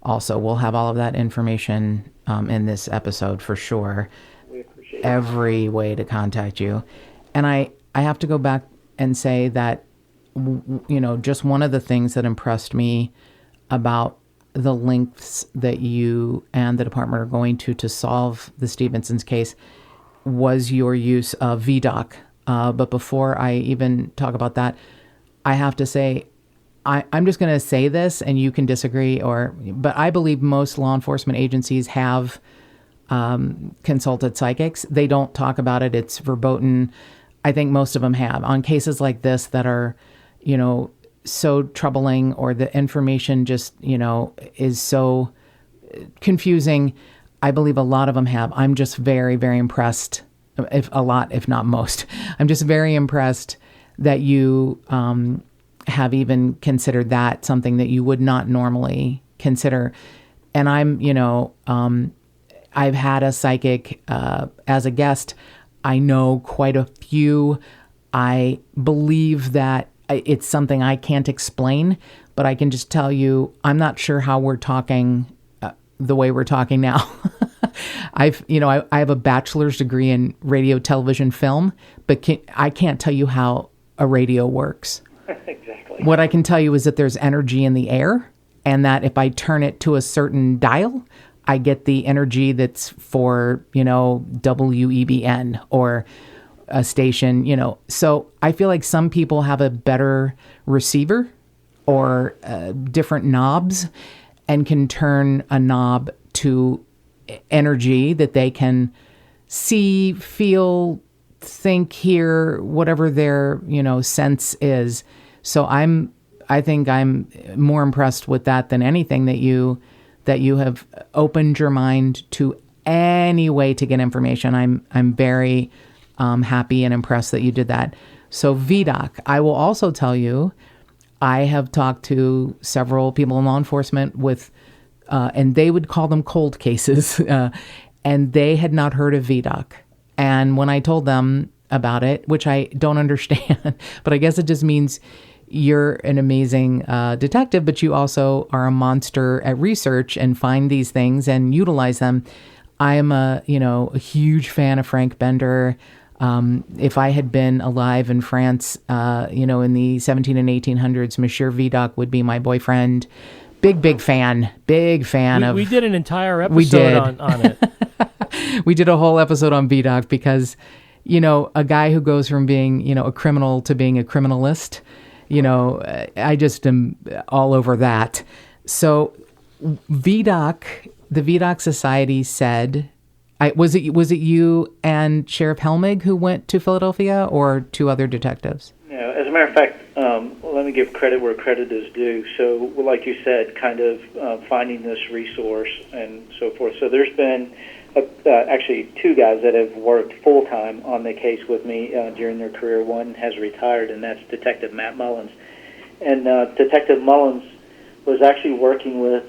Also, we'll have all of that information in this episode for sure. We appreciate Every way to contact you. And I have to go back and say that, just one of the things that impressed me about the lengths that you and the department are going to solve the Stephenson's case was your use of Vdoc. But before I even talk about that, I have to say, I'm just going to say this, and you can disagree, but I believe most law enforcement agencies have consulted psychics. They don't talk about it. It's verboten. I think most of them have. On cases like this that are, so troubling, or the information just, is so confusing, I believe a lot of them have. I'm just very, very impressed, if not most. I'm just very impressed that you have even considered that something that you would not normally consider. And I've had a psychic as a guest. I know quite a few. I believe that it's something I can't explain, but I can just tell you, I'm not sure how we're talking the way we're talking now. I have a bachelor's degree in radio, television, film, but I can't tell you how a radio works. Exactly. What I can tell you is that there's energy in the air, and that if I turn it to a certain dial, I get the energy that's for, WEBN or a station, So I feel like some people have a better receiver or different knobs, and can turn a knob to energy that they can see, feel, think, hear, whatever their, sense is. So I think I'm more impressed with that than anything, that you have opened your mind to any way to get information. I'm very happy and impressed that you did that. So Vdoc, I will also tell you, I have talked to several people in law enforcement with, and they would call them cold cases, and they had not heard of Vdoc. And when I told them about it, which I don't understand, but I guess it just means you're an amazing detective, but you also are a monster at research and find these things and utilize them. I am a huge fan of Frank Bender. If I had been alive in France, in the 17 and 1800s, Monsieur Vdoc would be my boyfriend. Big fan of... We did an entire episode We did. on it. We did a whole episode on Vdoc because, a guy who goes from being, a criminal to being a criminalist, I just am all over that. So Vdoc, the Vdoc Society said, was it you and Sheriff Helmig who went to Philadelphia, or two other detectives? No, as a matter of fact, let me give credit where credit is due. So, like you said, kind of finding this resource and so forth. So there's been actually two guys that have worked full-time on the case with me during their career. One has retired, and that's Detective Matt Mullins. And Detective Mullins was actually working with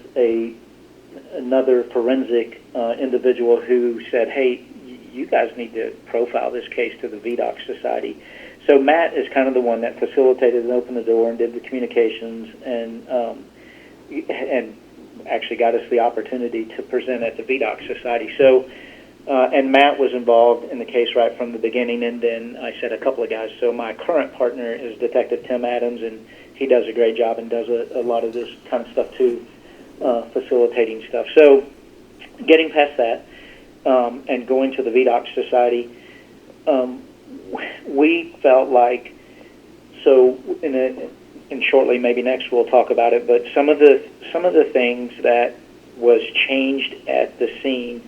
another forensic individual who said, hey, you guys need to profile this case to the Vdoc Society. So Matt is kind of the one that facilitated and opened the door and did the communications and actually got us the opportunity to present at the Vdoc Society. So, and Matt was involved in the case right from the beginning, and then I said a couple of guys. So my current partner is Detective Tim Adams, and he does a great job and does a lot of this kind of stuff too, facilitating stuff. So getting past that and going to the Vdoc Society, we felt like, so and shortly, maybe next we'll talk about it, but some of the things that was changed at the scene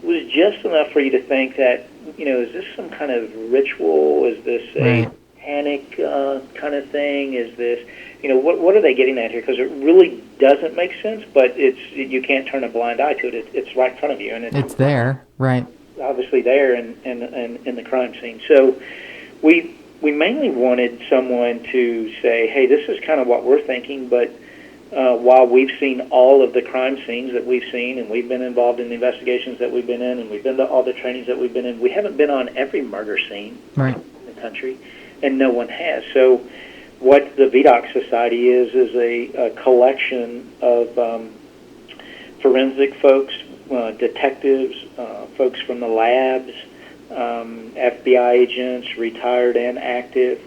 was just enough for you to think that, is this some kind of ritual? Is this a panic kind of thing? Is this, what are they getting at here? Because it really doesn't make sense, but you can't turn a blind eye to it. It's right in front of you, and it's there, right? Obviously there in the crime scene. So we mainly wanted someone to say, hey, this is kind of what we're thinking, but while we've seen all of the crime scenes that we've seen, and we've been involved in the investigations that we've been in, and we've been to all the trainings that we've been in, we haven't been on every murder scene in the country, and no one has. So what the Vdoc Society is a collection of forensic folks, detectives, folks from the labs, FBI agents, retired and active.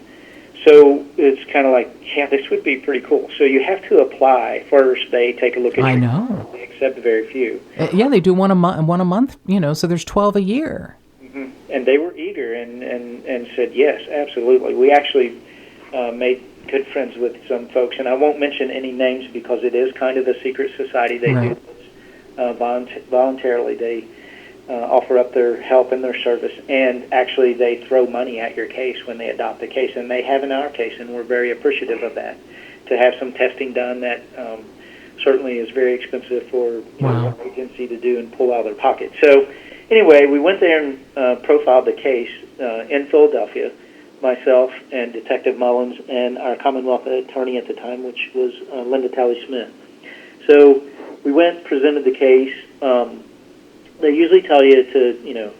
So it's kind of like, yeah, this would be pretty cool. So you have to apply first. They take a look at you. They accept very few. Yeah, they do one a month, so there's 12 a year. Mm-hmm. And they were eager and said, yes, absolutely. We actually made good friends with some folks, and I won't mention any names because it is kind of a secret society. They do this voluntarily. They offer up their help and their service, and actually they throw money at your case when they adopt a case, and they have in our case, and we're very appreciative of that. To have some testing done that certainly is very expensive for one agency to do and pull out of their pocket. So anyway, we went there and profiled the case in Philadelphia, myself and Detective Mullins and our Commonwealth attorney at the time, which was Linda Talley-Smith. So we went, presented the case. They usually tell you to,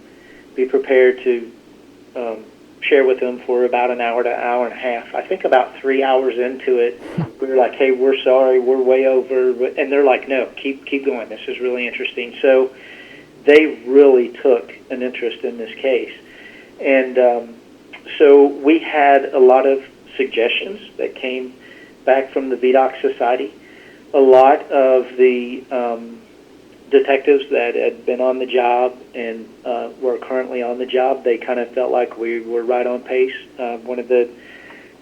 be prepared to share with them for about an hour to hour and a half. I think about 3 hours into it, we were like, hey, we're sorry, we're way over. And they're like, no, keep going. This is really interesting. So they really took an interest in this case. And so we had a lot of suggestions that came back from the Vdoc Society. A lot of the detectives that had been on the job and were currently on the job, they kind of felt like we were right on pace. One of the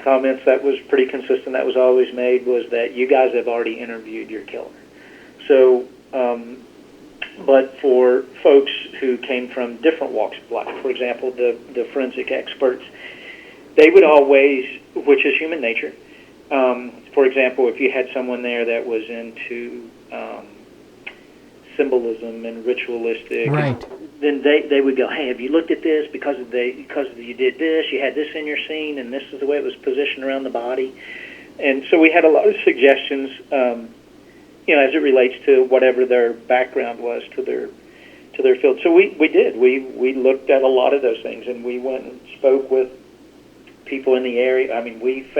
comments that was pretty consistent that was always made was that you guys have already interviewed your killer. So, but for folks who came from different walks of life, for example, the forensic experts, they would always, which is human nature, for example, if you had someone there that was into symbolism and ritualistic, then they would go, hey, have you looked at this? Because you did this, you had this in your scene, and this is the way it was positioned around the body. And so we had a lot of suggestions, as it relates to whatever their background was to their field. So we did. We looked at a lot of those things, and we went and spoke with people in the area. I mean, we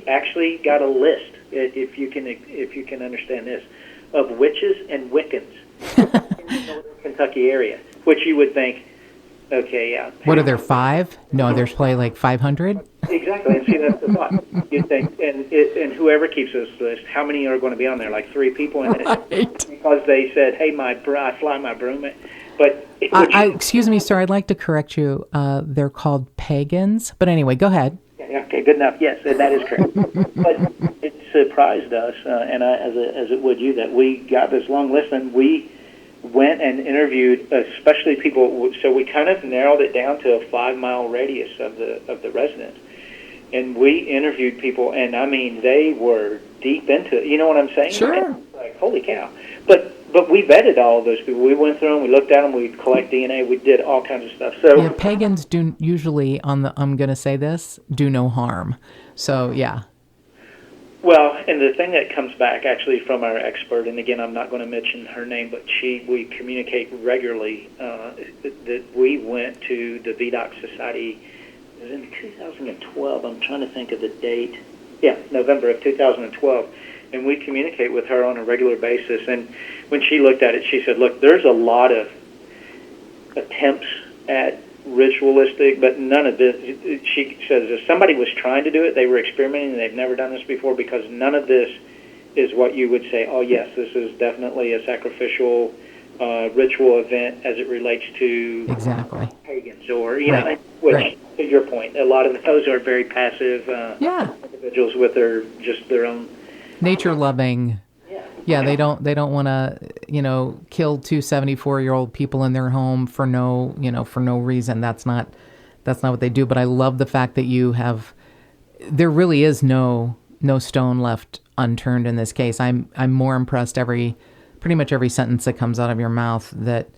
actually got a list, if you can understand this, of witches and Wiccans in the northern Kentucky area, which you would think, Okay, yeah. What are there, 5? No, there's probably like 500. Exactly, and see, that's the thought. You think, and whoever keeps this list, how many are going to be on there? Like 3 people, and Right. because they said, "Hey, I fly my broom," but Excuse me, sir. I'd like to correct you. They're called pagans. But anyway, go ahead. okay, good enough. Yes, that is correct. But it surprised us, and as it would you, that we got this long list, and we went and interviewed, especially people. So we kind of narrowed it down to a 5-mile radius of the residents. And we interviewed people, and I mean, they were deep into it. You know what I'm saying? Sure. Like, holy cow. But we vetted all of those people. We went through them, we looked at them, we collect DNA, we did all kinds of stuff. So Yeah, pagans do usually, I'm going to say this, do no harm. So, yeah. Well, and the thing that comes back actually from our expert, and again, I'm not going to mention her name, but we communicate regularly, that we went to the Vdoc Society. It was in 2012. I'm trying to think of the date. Yeah, November of 2012. And we communicate with her on a regular basis. And when she looked at it, she said, look, there's a lot of attempts at ritualistic, but none of this. She says if somebody was trying to do it, they were experimenting, and they've never done this before, because none of this is what you would say, oh, yes, this is definitely a sacrificial ritual event as it relates to Exactly. pagans, or, you know, which, to your point, a lot of those are very passive individuals with their own nature loving. Yeah, they don't want to, kill 2 74-year-old people in their home for no reason. That's not what they do. But I love the fact that there really is no stone left unturned in this case. I'm more impressed pretty much every sentence that comes out of your mouth that,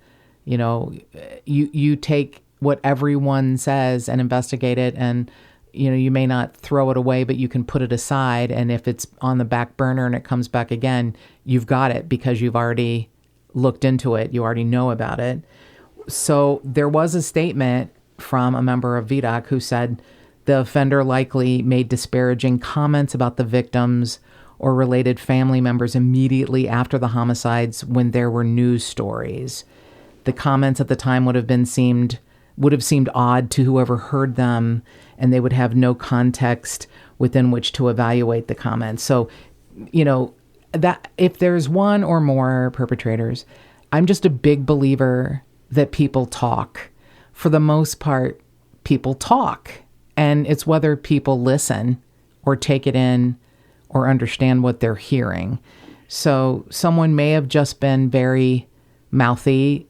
you take what everyone says and investigate it, and, you may not throw it away, but you can put it aside. And if it's on the back burner and it comes back again, you've got it because you've already looked into it. You already know about it. So there was a statement from a member of Vdoc who said the offender likely made disparaging comments about the victims or related family members immediately after the homicides when there were news stories. The comments at the time would have seemed odd to whoever heard them, and they would have no context within which to evaluate the comments. So, that if there's one or more perpetrators, I'm just a big believer that people talk. For the most part, people talk, and it's whether people listen or take it in or understand what they're hearing. So someone may have just been very mouthy,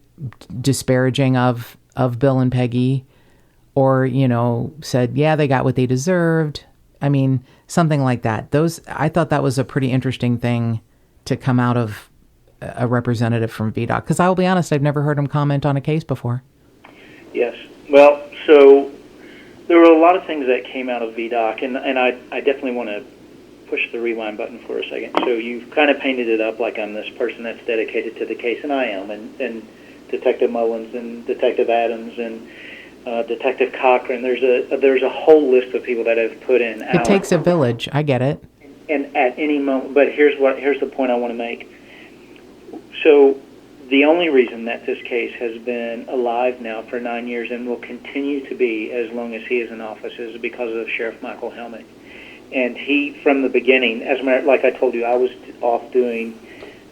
disparaging of Bill and Peggy, or, said, yeah, they got what they deserved. I mean, something like that. I thought that was a pretty interesting thing to come out of a representative from Vdoc, because I'll be honest, I've never heard him comment on a case before. Yes. Well, so there were a lot of things that came out of Vdoc, and I definitely want to push the rewind button for a second. So you've kind of painted it up like I'm this person that's dedicated to the case, and I am, and Detective Mullins and Detective Adams and Detective Cochran. There's a whole list of people that have put in. It takes a village. I get it. And at any moment, but here's the point I want to make. So the only reason that this case has been alive now for 9 years and will continue to be as long as he is in office is because of Sheriff Michael Helmick. And he, from the beginning, like I told you, I was off doing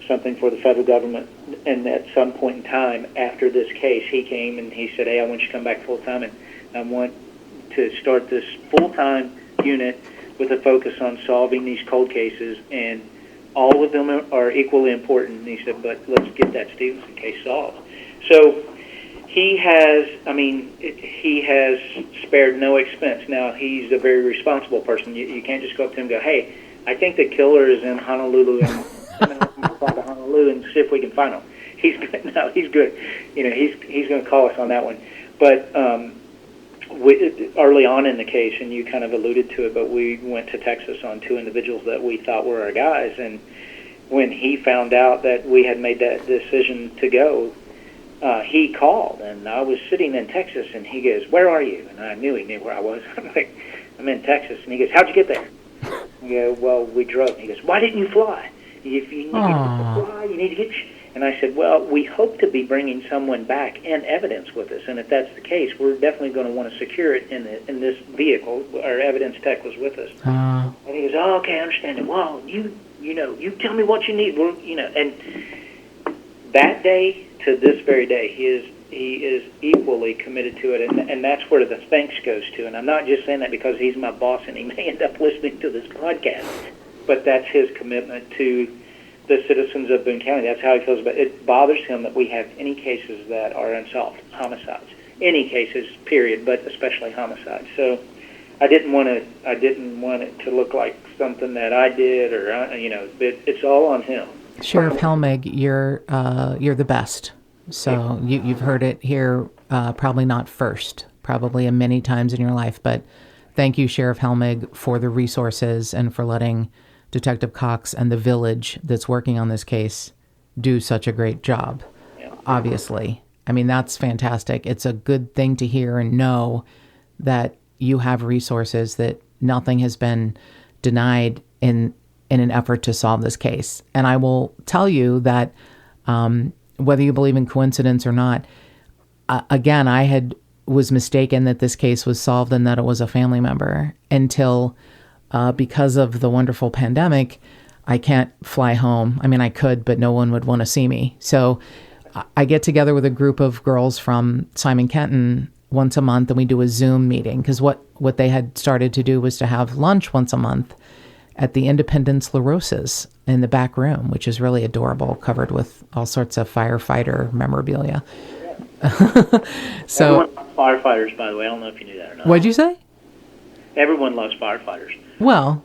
something for the federal government, and at some point in time after this case, he came and he said, hey, I want you to come back full-time, and I want to start this full-time unit with a focus on solving these cold cases, and all of them are equally important. And he said, but let's get that Stephenson case solved. So he has spared no expense. Now, he's a very responsible person. You can't just go up to him and go, hey, I think the killer is in Honolulu, and to Honolulu and see if we can find him. He's good. No, he's good. He's going to call us on that one. But early on in the case, and you kind of alluded to it, but we went to Texas on 2 individuals that we thought were our guys. And when he found out that we had made that decision to go, he called, and I was sitting in Texas, and he goes, where are you? And I knew he knew where I was. I'm like, I'm in Texas. And he goes, how'd you get there? I go, well, we drove. And he goes, why didn't you fly? If you need to fly, you need to get... And I said, well, we hope to be bringing someone back and evidence with us. And if that's the case, we're definitely going to want to secure it in this vehicle. Our evidence tech was with us. And he goes, oh, okay, I understand it. Well, you tell me what you need. We'll, and that day to this very day, he is equally committed to it. And that's where the thanks goes to. And I'm not just saying that because he's my boss and he may end up listening to this podcast, but that's his commitment to the citizens of Boone County. That's how he feels about it. It bothers him that we have any cases that are unsolved, homicides. Any cases, period, but especially homicides. So I didn't want it to look like something that I did, or it's all on him. Sheriff Helmig, you're the best. So you've heard it here, probably not first, probably many times in your life, but thank you, Sheriff Helmig, for the resources and for letting Detective Cox and the village that's working on this case do such a great job. Yeah. Obviously. I mean, that's fantastic. It's a good thing to hear and know that you have resources, that nothing has been denied in an effort to solve this case. And I will tell you that whether you believe in coincidence or not, again, I was mistaken that this case was solved and that it was a family member until because of the wonderful pandemic, I can't fly home. I mean, I could, but no one would want to see me. So I get together with a group of girls from Simon Kenton once a month, and we do a Zoom meeting, because what they had started to do was to have lunch once a month at the Independence La Rosa's in the back room, which is really adorable, covered with all sorts of firefighter memorabilia. So, everyone loves firefighters, by the way. I don't know if you knew that or not. What'd you say? Everyone loves firefighters. Well,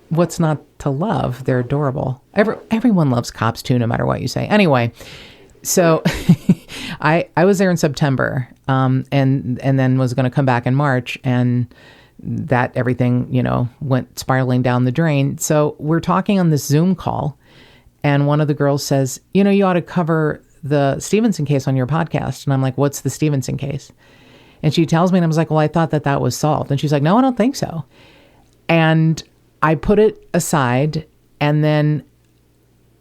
what's not to love? They're adorable. Everyone loves cops too, no matter what you say. Anyway, so I was there in September, and then was going to come back in March, and that everything, went spiraling down the drain. So we're talking on this Zoom call, and one of the girls says, you ought to cover the Stephenson case on your podcast. And I'm like, what's the Stephenson case? And she tells me, and I was like, well, I thought that was solved. And she's like, no, I don't think so. And I put it aside, and then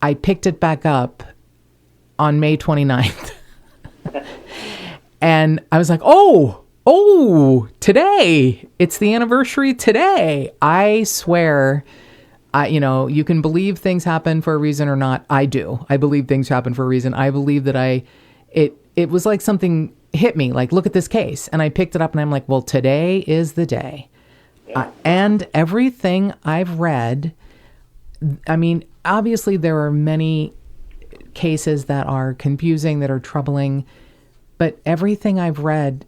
I picked it back up on May 29th. And I was like, oh, today, it's the anniversary today. I swear, you can believe things happen for a reason or not. I do. I believe things happen for a reason. I believe that it was like something hit me, like, look at this case. And I picked it up and I'm like, well, today is the day. And everything I've read, I mean, obviously there are many cases that are confusing, that are troubling, but everything I've read,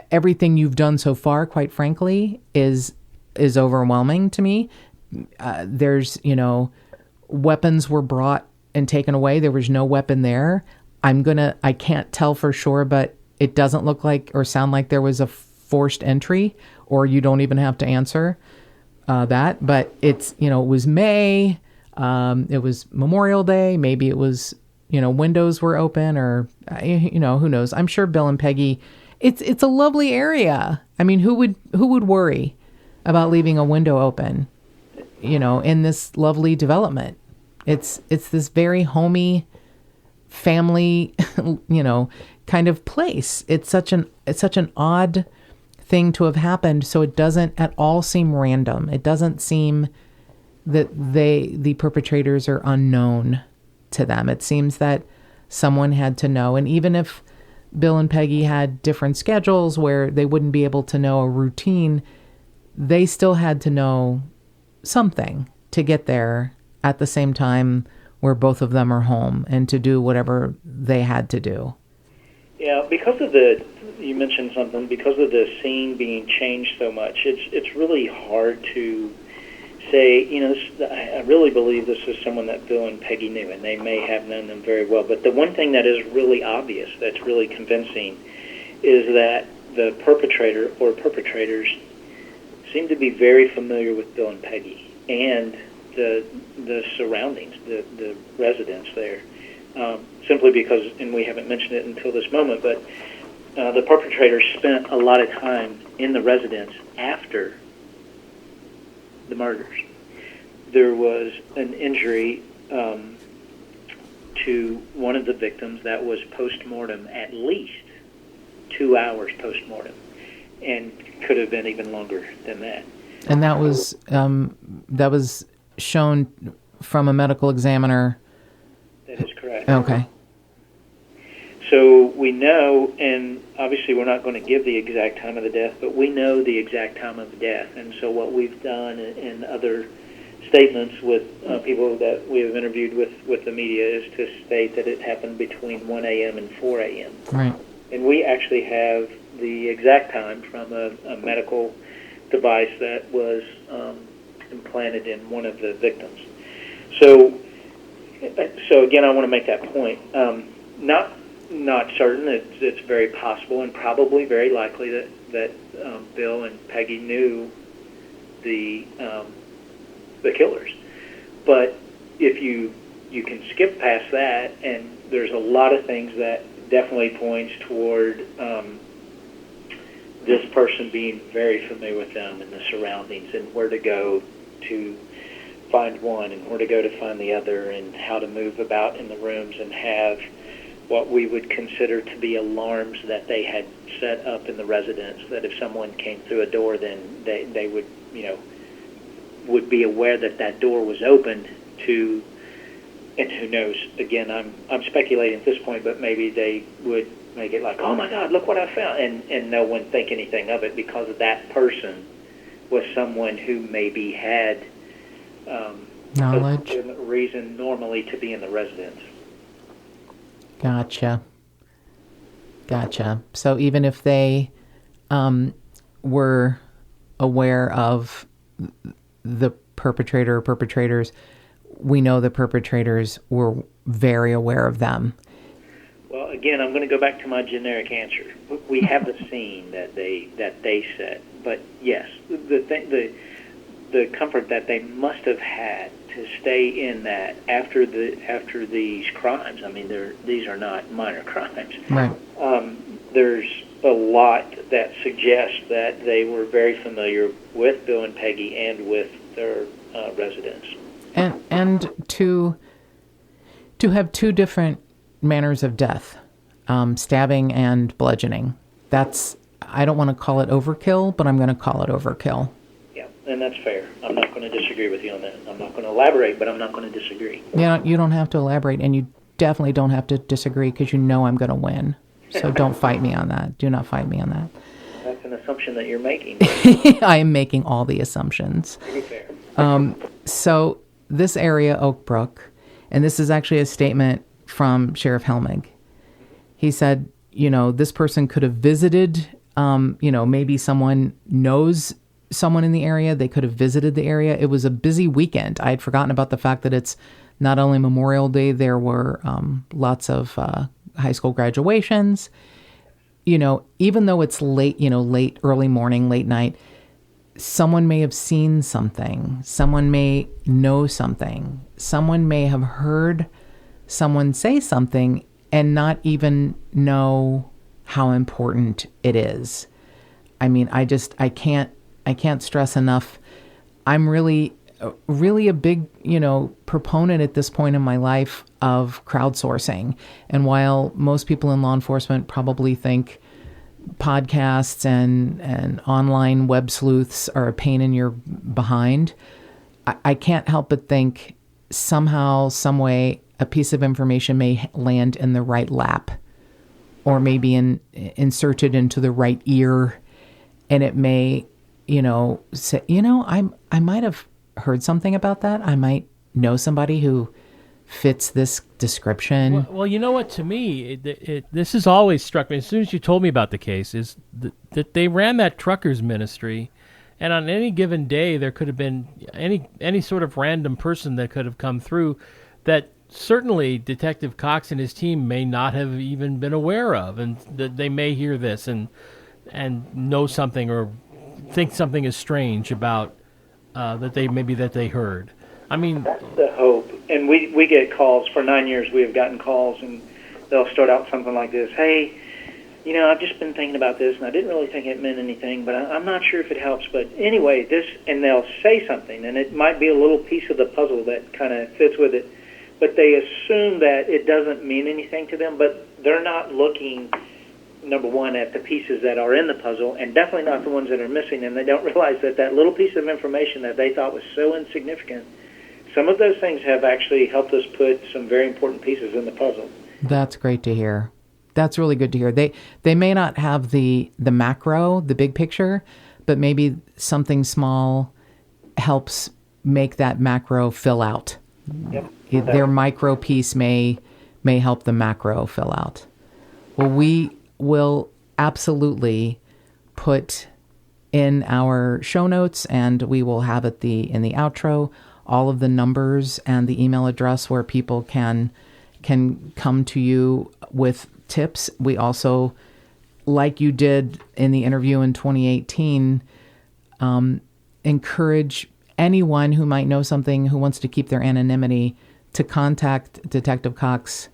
everything you've done so far, quite frankly, is overwhelming to me. There's, weapons were brought and taken away. There was no weapon there. I can't tell for sure, but it doesn't look like or sound like there was a forced entry, or you don't even have to answer that. But it's, it was May, it was Memorial Day. Maybe it was, windows were open, or, who knows? I'm sure Bill and Peggy, it's a lovely area. I mean, who would worry about leaving a window open, in this lovely development? It's this very homey family, kind of place. It's such an odd thing to have happened. So it doesn't at all seem random. It doesn't seem that the perpetrators are unknown to them. It seems that someone had to know. And even if Bill and Peggy had different schedules where they wouldn't be able to know a routine, they still had to know something to get there at the same time where both of them are home and to do whatever they had to do. Yeah, because of you mentioned something, because of the scene being changed so much, it's really hard to say, I really believe this is someone that Bill and Peggy knew, and they may have known them very well. But the one thing that is really obvious, that's really convincing, is that the perpetrator or perpetrators seem to be very familiar with Bill and Peggy and the surroundings, the residents there, simply because, and we haven't mentioned it until this moment, but the perpetrators spent a lot of time in the residence after the murders. There was an injury to one of the victims that was post-mortem at least 2 hours post-mortem, and could have been even longer than that. And that was shown from a medical examiner. That is correct. Okay. So we know, and obviously we're not going to give the exact time of the death, but we know the exact time of the death. And so what we've done in other statements with people that we have interviewed with the media is to state that it happened between 1 a.m. and 4 a.m. Right. And we actually have the exact time from a medical device that was implanted in one of the victims. So again, I want to make that point. Not certain. It's very possible and probably very likely that Bill and Peggy knew the killers. But if you can skip past that, and there's a lot of things that definitely points toward this person being very familiar with them and the surroundings and where to go to find one and where to go to find the other and how to move about in the rooms and have what we would consider to be alarms that they had set up in the residence, that if someone came through a door, then they would be aware that door was opened to, and who knows, again, I'm speculating at this point, but maybe they would make it like, oh my God, look what I found, and no one think anything of it because that person was someone who maybe had knowledge, a reason normally to be in the residence. Gotcha. So even if they were aware of the perpetrator or perpetrators, we know the perpetrators were very aware of them. Well, again, I'm going to go back to my generic answer. We have the scene that they set, but yes, the comfort that they must have had to stay in that after these crimes. I mean, these are not minor crimes. Right. There's a lot that suggests that they were very familiar with Bill and Peggy and with their residents. And to have two different manners of death, stabbing and bludgeoning. I don't want to call it overkill, but I'm going to call it overkill. Yeah, and that's fair. I'm not going to disagree with you on that. I'm not going to elaborate, but I'm not going to disagree. You don't have to elaborate, and you definitely don't have to disagree because you know I'm going to win. So don't fight me on that. Do not fight me on that. That's an assumption that you're making. I am making all the assumptions. Pretty fair. So this area, Oak Brook, and this is actually a statement from Sheriff Helmig. He said, this person could have visited, maybe someone knows someone in the area. They could have visited the area. It was a busy weekend. I had forgotten about the fact that it's not only Memorial Day, there were lots of high school graduations. Even though it's late, late, early morning, late night, someone may have seen something. Someone may know something. Someone may have heard someone say something and not even know how important it is. I mean, I can't stress enough. I'm really a big, proponent at this point in my life of crowdsourcing. And while most people in law enforcement probably think podcasts and online web sleuths are a pain in your behind, I can't help but think somehow, some way, a piece of information may land in the right lap, or maybe inserted into the right ear, and it may, say, I might have heard something about that. I might know somebody who fits this description. Well, you know what? To me, this has always struck me. As soon as you told me about the case, is that they ran that truckers ministry, and on any given day there could have been any sort of random person that could have come through that certainly Detective Cox and his team may not have even been aware of, and that they may hear this and know something or think something is strange about that they heard. I mean, that's the hope. And we get calls. For 9 years we have gotten calls, and they'll start out something like this: hey, I've just been thinking about this, and I didn't really think it meant anything, but I'm not sure if it helps. But anyway, this, and they'll say something, and it might be a little piece of the puzzle that kind of fits with it. but they assume that it doesn't mean anything to them, but they're not looking, number one, at the pieces that are in the puzzle, and definitely not the ones that are missing, and they don't realize that that little piece of information that they thought was so insignificant, some of those things have actually helped us put some very important pieces in the puzzle. That's great to hear. That's really good to hear. They may not have the macro, the big picture, but maybe something small helps make that macro fill out. Yep. Their micro piece may help the macro fill out. Well, we will absolutely put in our show notes, and we will have it in the outro, all of the numbers and the email address where people can come to you with tips. We also, like you did in the interview in 2018, encourage anyone who might know something, who wants to keep their anonymity, to contact Detective Cox,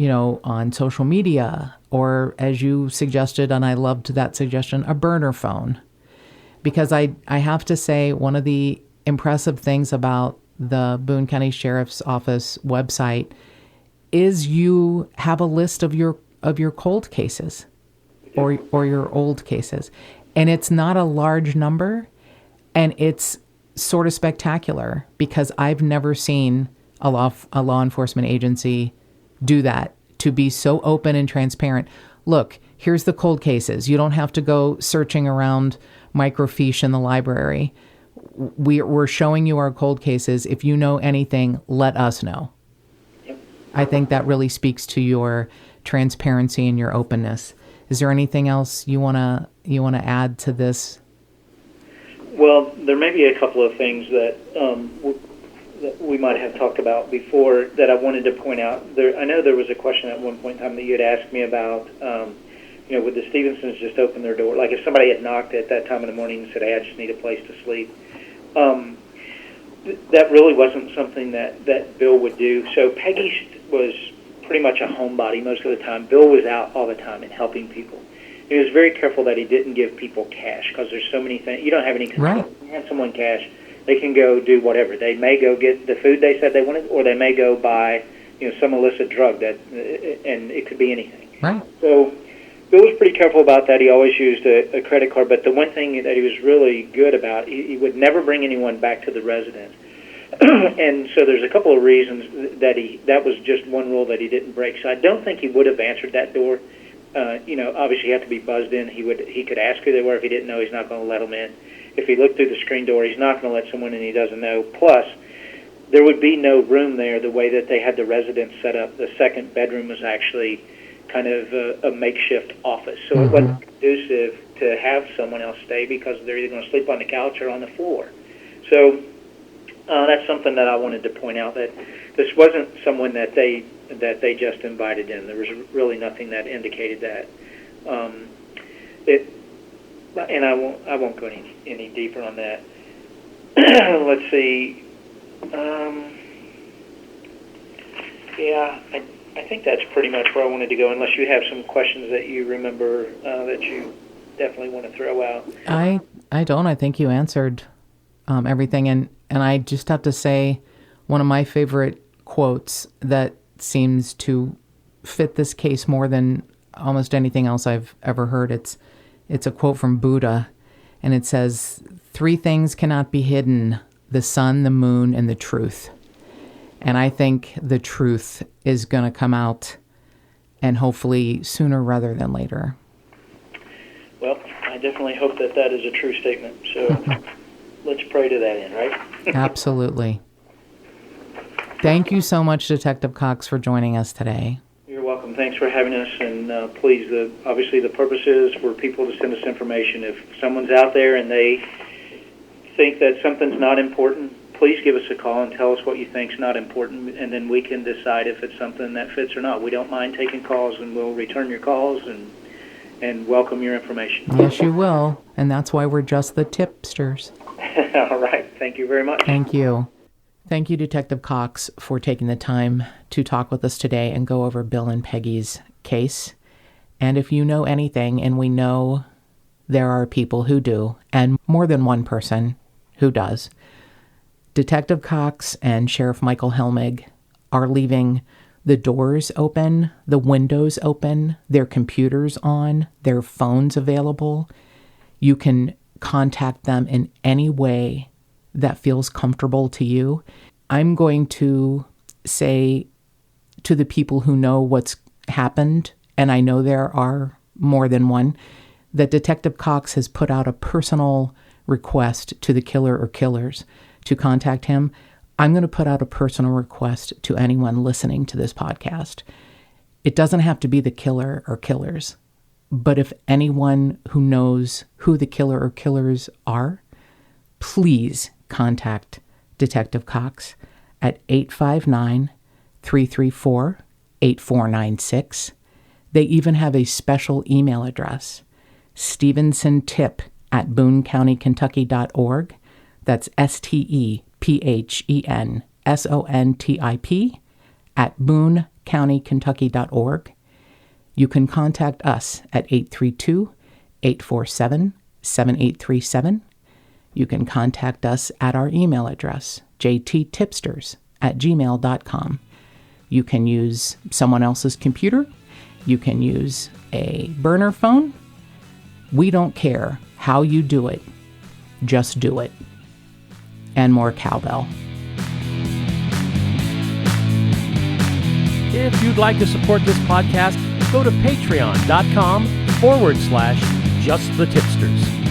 on social media, or as you suggested, and I loved that suggestion, a burner phone. Because I have to say, one of the impressive things about the Boone County Sheriff's Office website is you have a list of your cold cases or your old cases. And it's not a large number, and it's sort of spectacular because I've never seen a law enforcement agency do that, to be so open and transparent. Look, here's the cold cases. You don't have to go searching around microfiche in the library. We're showing you our cold cases. If you know anything, let us know. Yep. I think that really speaks to your transparency and your openness. Is there anything else you wanna add to this? Well, there may be a couple of things that we might have talked about before that I wanted to point out. I know there was a question at one point in time that you had asked me about, would the Stephensons just open their door? Like if somebody had knocked at that time in the morning and said, hey, I just need a place to sleep. That really wasn't something that Bill would do. So Peggy was pretty much a homebody most of the time. Bill was out all the time and helping people. He was very careful that he didn't give people cash because there's so many things. You don't have any control. Right. You hand someone cash, they can go do whatever. They may go get the food they said they wanted, or they may go buy, some illicit drug and it could be anything. Right. So Bill was pretty careful about that. He always used a credit card, but the one thing that he was really good about, he would never bring anyone back to the residence. And so there's a couple of reasons that was just one rule that he didn't break. So I don't think he would have answered that door. Obviously you have to be buzzed in. He could ask who they were. If he didn't know, he's not going to let them in. If he looked through the screen door, he's not going to let someone in he doesn't know. Plus, there would be no room there the way that they had the residence set up. The second bedroom was actually kind of a makeshift office. So It wasn't conducive to have someone else stay because they're either going to sleep on the couch or on the floor. So that's something that I wanted to point out, that this wasn't someone that they just invited in. There was really nothing that indicated that. And I won't go any deeper on that. Let's see. I think that's pretty much where I wanted to go, unless you have some questions that you remember that you definitely want to throw out. I don't. I think you answered everything. And I just have to say, one of my favorite quotes that seems to fit this case more than almost anything else I've ever heard. It's a quote from Buddha, and it says, 3 things cannot be hidden: the sun, the moon, and the truth. And I think the truth is going to come out, and hopefully sooner rather than later. Well, I definitely hope that is a true statement. So let's pray to that end, right? Absolutely. Thank you so much, Detective Cox, for joining us today. You're welcome. Thanks for having us. And please, obviously the purpose is for people to send us information. If someone's out there and they think that something's not important, please give us a call and tell us what you think's not important, and then we can decide if it's something that fits or not. We don't mind taking calls, and we'll return your calls and welcome your information. Yes, you will. And that's why we're just the Tip-Sters. All right. Thank you very much. Thank you. Thank you, Detective Cox, for taking the time to talk with us today and go over Bill and Peggy's case. And if you know anything, and we know there are people who do, and more than one person who does, Detective Cox and Sheriff Michael Helmig are leaving the doors open, the windows open, their computers on, their phones available, you can contact them in any way that feels comfortable to you. I'm going to say to the people who know what's happened, and I know there are more than one, that Detective Cox has put out a personal request to the killer or killers to contact him. I'm going to put out a personal request to anyone listening to this podcast. It doesn't have to be the killer or killers, but if anyone who knows who the killer or killers are, please contact Detective Cox at 859-334-8496. They even have a special email address, StephenSonTip@BooneCountyKentucky.org. That's StephenSontip @BooneCountyKentucky.org. You can contact us at 832-847-7837. You can contact us at our email address, jttipsters@gmail.com. You can use someone else's computer. You can use a burner phone. We don't care how you do it. Just do it. And more cowbell. If you'd like to support this podcast, go to patreon.com/justthetipsters.